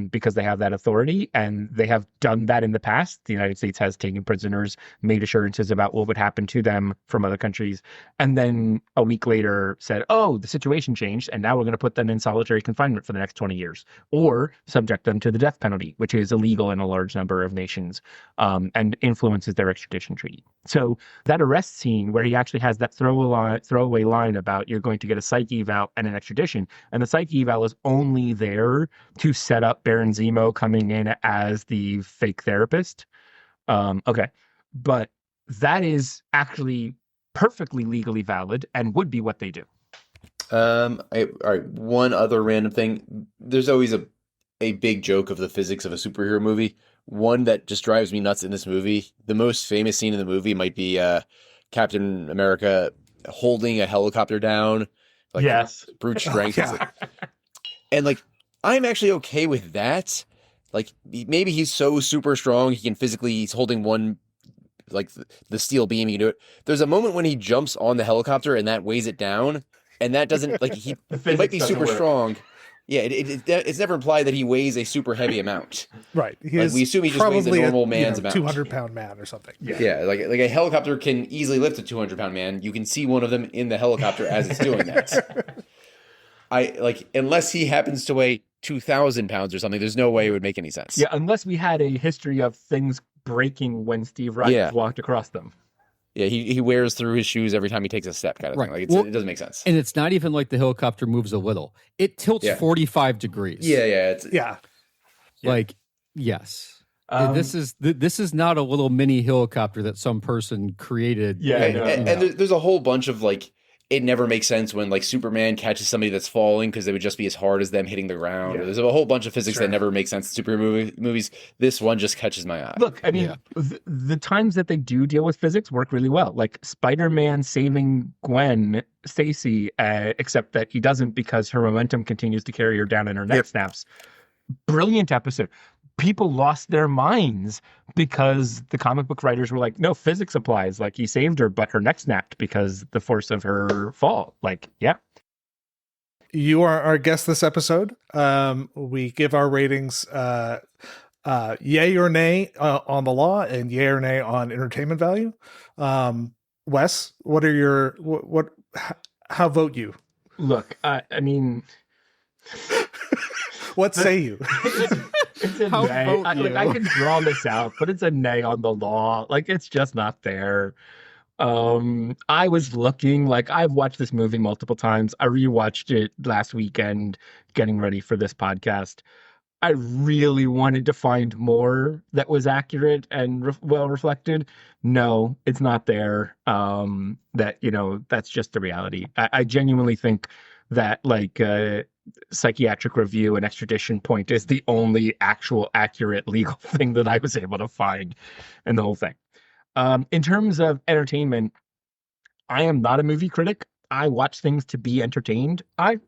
because they have that authority and they have done that in the past. The United States has taken prisoners, made assurances about what would happen to them from other countries, and then a week later said, oh, the situation changed and now we're going to put them in solitary confinement for the next 20 years or subject them to the death penalty, which is illegal in a large number of nations. And influences their extradition treaty. So that arrest scene where he actually has that throwaway line about you're going to get a psych eval and an extradition, and the psych eval is only there to set up Baron Zemo coming in as the fake therapist. Okay. But that is actually perfectly legally valid and would be what they do. All right. One other random thing. There's always a big joke of the physics of a superhero movie. One that just drives me nuts in this movie. The most famous scene in the movie might be Captain America holding a helicopter down. Like, yes. Brute strength. Yeah. And like, I'm actually okay with that. Like, maybe he's so super strong, he's holding one, like the steel beam, he can do it. There's a moment when he jumps on the helicopter and that weighs it down. And that doesn't, like, he might be super strong. Yeah, it's never implied that he weighs a super heavy amount. Right. We assume he just weighs a normal man's amount. 200-pound man or something. Yeah, like a helicopter can easily lift a 200-pound man. You can see one of them in the helicopter as it's doing that. Unless he happens to weigh 2,000 pounds or something, there's no way it would make any sense. Yeah, unless we had a history of things breaking when Steve Rogers walked across them. Yeah, he wears through his shoes every time he takes a step, kind of thing. Like it doesn't make sense. And it's not even like the helicopter moves a little; it tilts 45 degrees. Yeah. Like, yes, this is not a little mini helicopter that some person created. And there's a whole bunch of like. It never makes sense when like Superman catches somebody that's falling because they would just be as hard as them hitting the ground. Yeah. There's a whole bunch of physics that never make sense in superhero movies. This one just catches my eye. Look, I mean, the times that they do deal with physics work really well. Like Spider-Man saving Gwen Stacy, except that he doesn't because her momentum continues to carry her down and her neck snaps. Brilliant episode. People lost their minds because the comic book writers were like, no, physics applies. Like he saved her, but her neck snapped because the force of her fall. Like, yeah. You are our guest this episode. We give our ratings yay or nay on the law and yay or nay on entertainment value. Wes, what are your how vote you? Look, I mean, what say you? It's a How nay. vote I can draw this out, but it's a nay on the law. Like, it's just not there. I was looking, like, I've watched this movie multiple times. I rewatched it last weekend, getting ready for this podcast. I really wanted to find more that was accurate and well reflected. No, it's not there. That's just the reality. I genuinely think that, like, psychiatric review and extradition point is the only actual accurate legal thing that I was able to find in the whole thing. In terms of entertainment, I am not a movie critic. I watch things to be entertained. I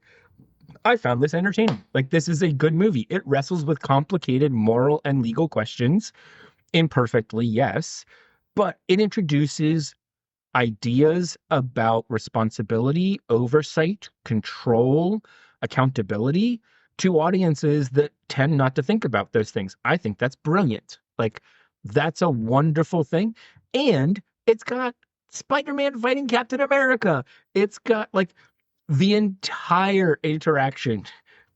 found this entertaining. Like, this is a good movie. It wrestles with complicated moral and legal questions imperfectly, yes, but it introduces ideas about responsibility, oversight, control, accountability to audiences that tend not to think about those things. I think that's brilliant. Like, that's a wonderful thing. And it's got Spider-Man fighting Captain America. It's got, like, the entire interaction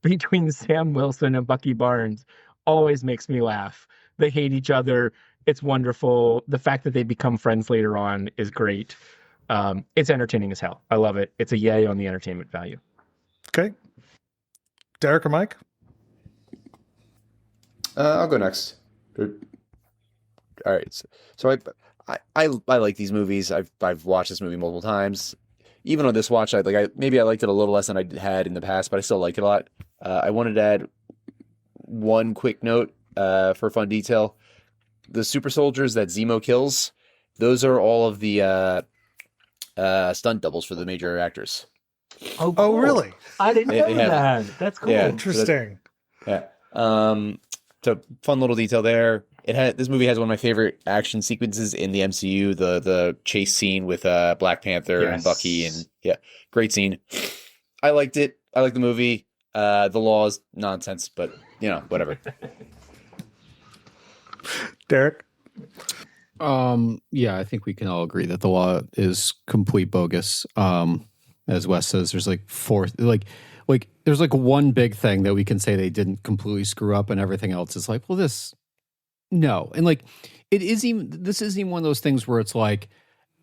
between Sam Wilson and Bucky Barnes always makes me laugh. They hate each other. It's wonderful. The fact that they become friends later on is great. It's entertaining as hell. I love it. It's a yay on the entertainment value. Okay. Derek or Mike? I'll go next. All right. So I like these movies. I've watched this movie multiple times. Even on this watch, maybe I liked it a little less than I had in the past, but I still like it a lot. I wanted to add one quick note for fun detail. The super soldiers that Zemo kills, those are all of the stunt doubles for the major actors. Oh, cool. Oh, really? I didn't know that. That's cool. Yeah, Interesting. So fun little detail there. This movie has one of my favorite action sequences in the MCU. The chase scene with Black Panther and Bucky, and great scene. I liked it. I like the movie. The law is nonsense, but whatever. Derek? Yeah, I think we can all agree that the law is complete bogus. As Wes says, there's there's one big thing that we can say they didn't completely screw up, and everything else is like, well, no. And this isn't even one of those things where it's like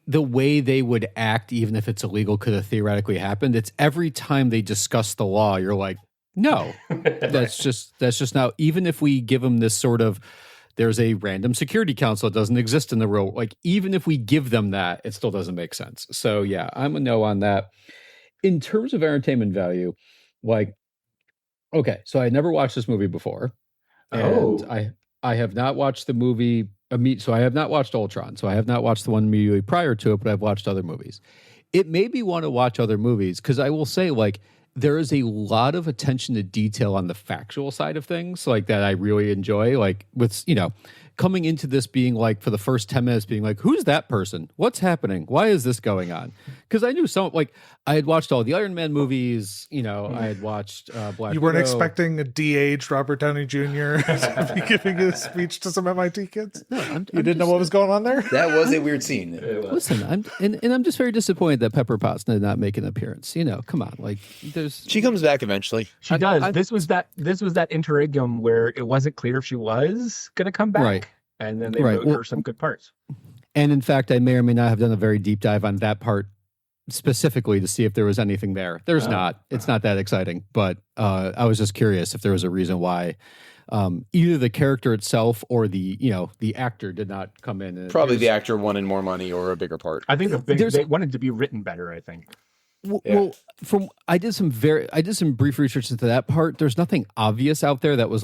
the way they would act, even if it's illegal, could have theoretically happened. It's every time they discuss the law, you're like, no, that's just now, even if we give them this sort of, there's a random security council that doesn't exist in the real, even if we give them that, it still doesn't make sense. So yeah, I'm a no on that. In terms of entertainment value, okay, so I never watched this movie before. And I have not watched the movie, so I have not watched Ultron, so I have not watched the one immediately prior to it, but I've watched other movies. It made me want to watch other movies, because I will say, there is a lot of attention to detail on the factual side of things, that I really enjoy, with, coming into this being for the first 10 minutes being who's that person? What's happening? Why is this going on? Because I knew I had watched all the Iron Man movies, I had watched Black You weren't Widow. expecting a de-aged Robert Downey Jr. to be giving a speech to some MIT kids? No, you didn't know what was going on there? That was a weird scene. Listen, I'm just very disappointed that Pepper Potts did not make an appearance. Come on, she comes back eventually. She does. This was that interregnum where it wasn't clear if she was going to come back. Right. And then they wrote her some good parts. And in fact, I may or may not have done a very deep dive on that part specifically to see if there was anything there. There's not. It's not that exciting. But I was just curious if there was a reason why either the character itself or the actor did not come in. Probably the actor wanted more money or a bigger part. I think they wanted to be written better, I think. Well, I did some brief research into that part. There's nothing obvious out there that was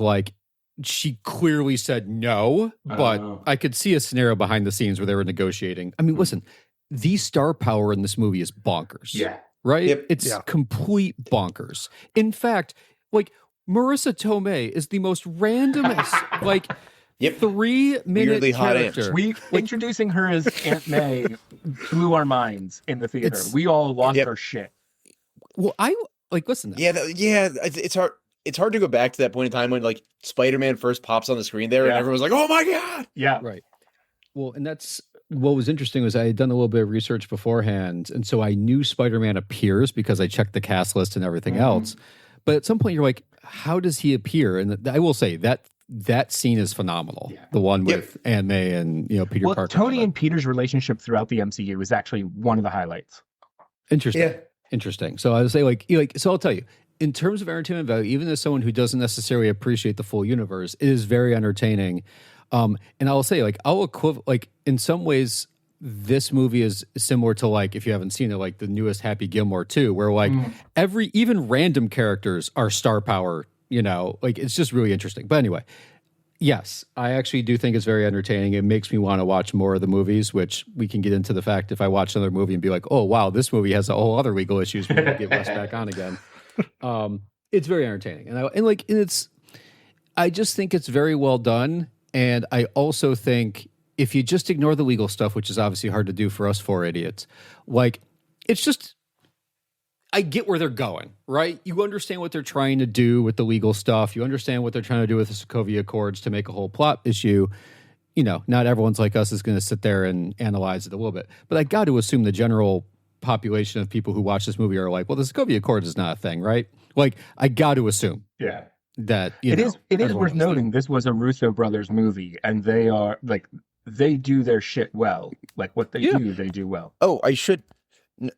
she clearly said no, but I could see a scenario behind the scenes where they were negotiating. I mean, listen, the star power in this movie is bonkers. Yeah. Right? Yep. It's complete bonkers. In fact, Marissa Tomei is the most randomest, 3-minute Weirdly hot character. Introducing her as Aunt May blew our minds in the theater. We all lost our shit. Well, I listen. It's hard. It's hard to go back to that point in time when Spider-Man first pops on the screen there and everyone's like, "Oh my god!" Yeah, right. Well, and that's what was interesting was I had done a little bit of research beforehand, and so I knew Spider-Man appears because I checked the cast list and everything else. But at some point, you're like, how does he appear? And I will say that scene is phenomenal. Yeah. The one with Aunt May and Peter Parker. Tony and Peter's relationship throughout the MCU is actually one of the highlights. Interesting. Yeah. Interesting. So I would say so I'll tell you, in terms of entertainment value, even as someone who doesn't necessarily appreciate the full universe, it is very entertaining. And I will say, in some ways, this movie is similar to, if you haven't seen it, the newest Happy Gilmore 2, where even random characters are star power, it's just really interesting. But anyway, yes, I actually do think it's very entertaining. It makes me want to watch more of the movies, which we can get into the fact if I watch another movie and be like, oh, wow, this movie has a whole other legal issues. We can get Wes back on again. It's very entertaining. I just think it's very well done. And I also think if you just ignore the legal stuff, which is obviously hard to do for us four idiots, it's just, I get where they're going, right? You understand what they're trying to do with the legal stuff. You understand what they're trying to do with the Sokovia Accords to make a whole plot issue. Not everyone's like us is going to sit there and analyze it a little bit. But I got to assume the general population of people who watch this movie are like, well, the Sokovia Accords is not a thing, right? I got to assume. Yeah. That it is worth noting this was a Russo brothers movie, and they are they do their shit well. What they do, they do well. Oh, I should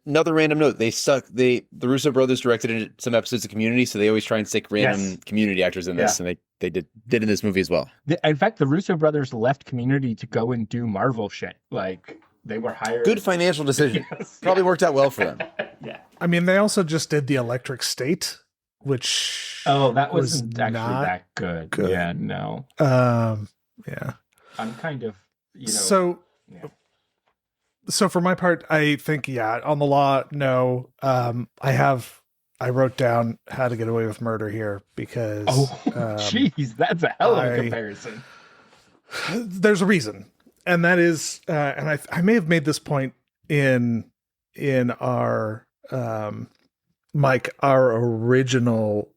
another random note. The Russo brothers directed some episodes of Community, so they always try and stick random Community actors in this, and they did in this movie as well. In fact, the Russo brothers left Community to go and do Marvel shit. They were hired. Good financial decision. Probably worked out well for them. Yeah. I mean, they also just did The Electric State, which that wasn't actually that good. Yeah, no. Yeah. I'm kind of So for my part, I think on the law, no. I wrote down How to Get Away with Murder here because jeez, that's a hell of a comparison. There's a reason, and that is, and I may have made this point in our our original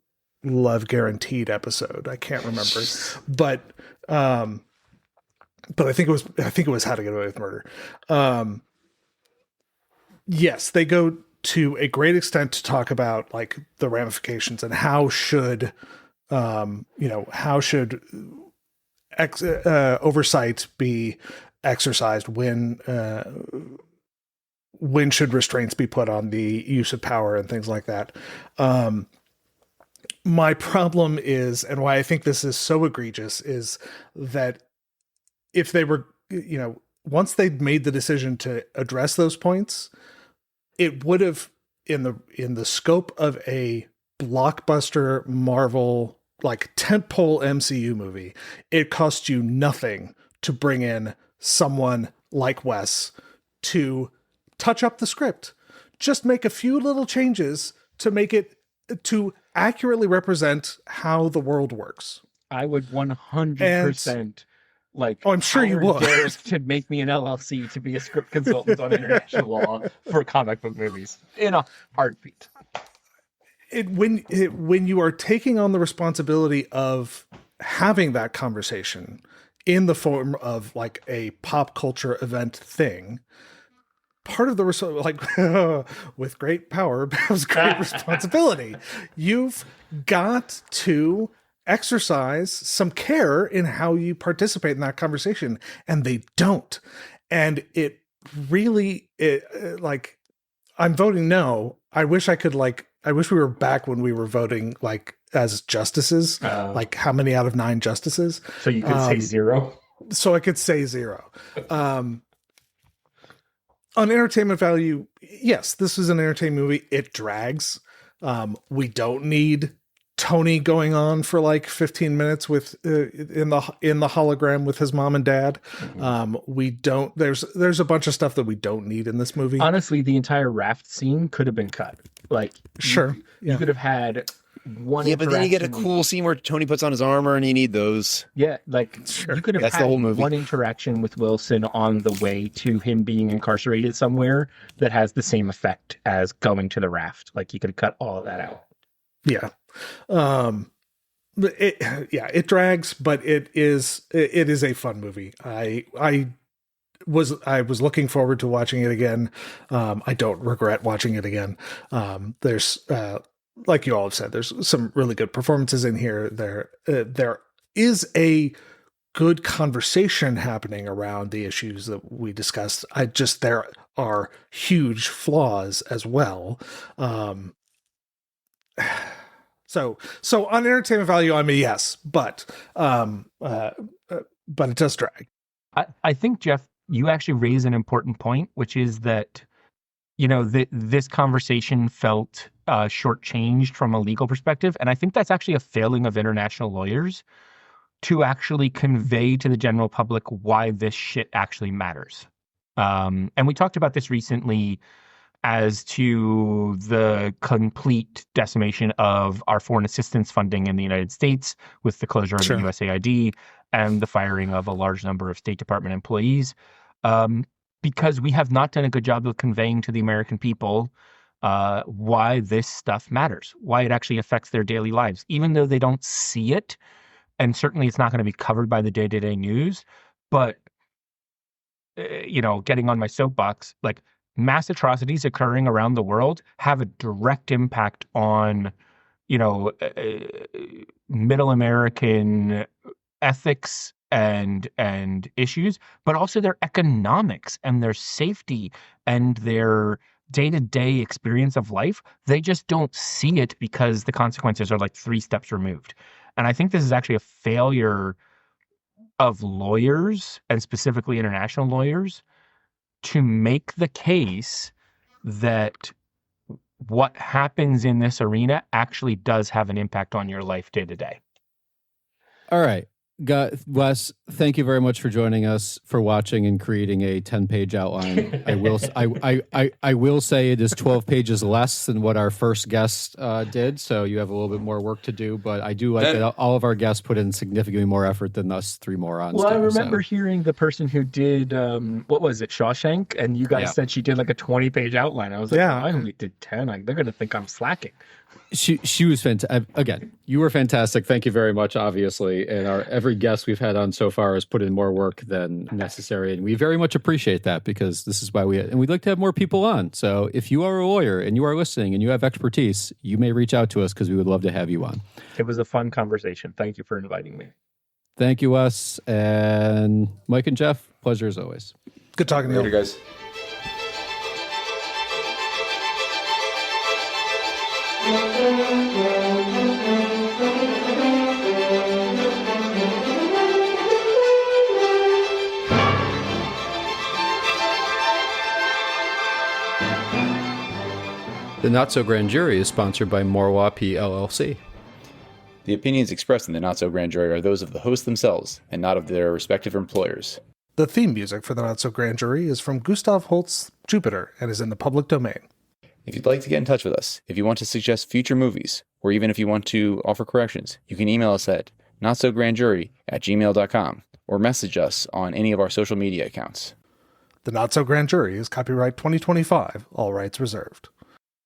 Love Guaranteed episode. I can't remember, but I think it was How to Get Away with Murder. Yes, they go to a great extent to talk about the ramifications and how should oversight be exercised, when should restraints be put on the use of power and things like that. My problem is, and why I think this is so egregious, is that if they were, once they'd made the decision to address those points, it would have, in the scope of a blockbuster Marvel, tentpole MCU movie, it costs you nothing to bring in someone like Wes to touch up the script. Just make a few little changes to make it to accurately represent how the world works. I would 100% I'm sure you would. To make me an LLC to be a script consultant on international law for comic book movies in a heartbeat. When you are taking on the responsibility of having that conversation in the form of a pop culture event thing, part of the with great power comes great responsibility. You've got to exercise some care in how you participate in that conversation, and they don't. And it really, I'm voting no. I wish I could I wish we were back when we were voting as justices, how many out of 9 justices. So you could say 0. So I could say 0. On entertainment value, yes, this is an entertainment movie. It drags. We don't need Tony going on for 15 minutes with in the hologram with his mom and dad. We don't. There's a bunch of stuff that we don't need in this movie. Honestly, the entire raft scene could have been cut. Sure, you could have had one. Yeah, but then you get a cool scene where Tony puts on his armor, and you need those. Yeah, you could have That's had the whole movie. One interaction with Wilson on the way to him being incarcerated somewhere that has the same effect as going to the raft. You could have cut all of that out. Yeah. It drags, but it is a fun movie. I was looking forward to watching it again. I don't regret watching it again. There's like you all have said, there's some really good performances in here. There is a good conversation happening around the issues that we discussed. There are huge flaws as well. So on entertainment value, I'm a yes, but it does drag. I think, Jeff, you actually raise an important point, which is that, this conversation felt shortchanged from a legal perspective. And I think that's actually a failing of international lawyers to actually convey to the general public why this shit actually matters. And we talked about this recently as to the complete decimation of our foreign assistance funding in the United States with the closure of the USAID and the firing of a large number of State Department employees, because we have not done a good job of conveying to the American people why this stuff matters, why it actually affects their daily lives, even though they don't see it. And certainly it's not going to be covered by the day-to-day news. But, getting on my soapbox, like, mass atrocities occurring around the world have a direct impact on, middle American ethics and issues, but also their economics and their safety and their day-to-day experience of life. They just don't see it because the consequences are like 3 steps removed. And I think this is actually a failure of lawyers, and specifically international lawyers, to make the case that what happens in this arena actually does have an impact on your life day to day. All right. Wes, thank you very much for joining us, for watching and creating a 10-page outline. I will say it is 12 pages less than what our first guest did, so you have a little bit more work to do. But I do like that all of our guests put in significantly more effort than us 3 morons. Well, I remember hearing the person who did what was it, Shawshank, and you guys said she did like a 20-page outline. I was like, I only did 10. They're going to think I'm slacking. She was fantastic. Again, you were fantastic. Thank you very much, obviously. And every guest we've had on so far has put in more work than necessary. And we very much appreciate that, because this is why we'd like to have more people on. So if you are a lawyer and you are listening and you have expertise, you may reach out to us, because we would love to have you on. It was a fun conversation. Thank you for inviting me. Thank you, Wes. And Mike and Jeff, pleasure as always. Good talking to you guys. The Not So Grand Jury is sponsored by Morwa P. LLC. The opinions expressed in the Not So Grand Jury are those of the hosts themselves and not of their respective employers. The theme music for the Not So Grand Jury is from Gustav Holst's Jupiter and is in the public domain. If you'd like to get in touch with us, if you want to suggest future movies, or even if you want to offer corrections, you can email us at notsograndjury@gmail.com or message us on any of our social media accounts. The Not So Grand Jury is copyright 2025, all rights reserved.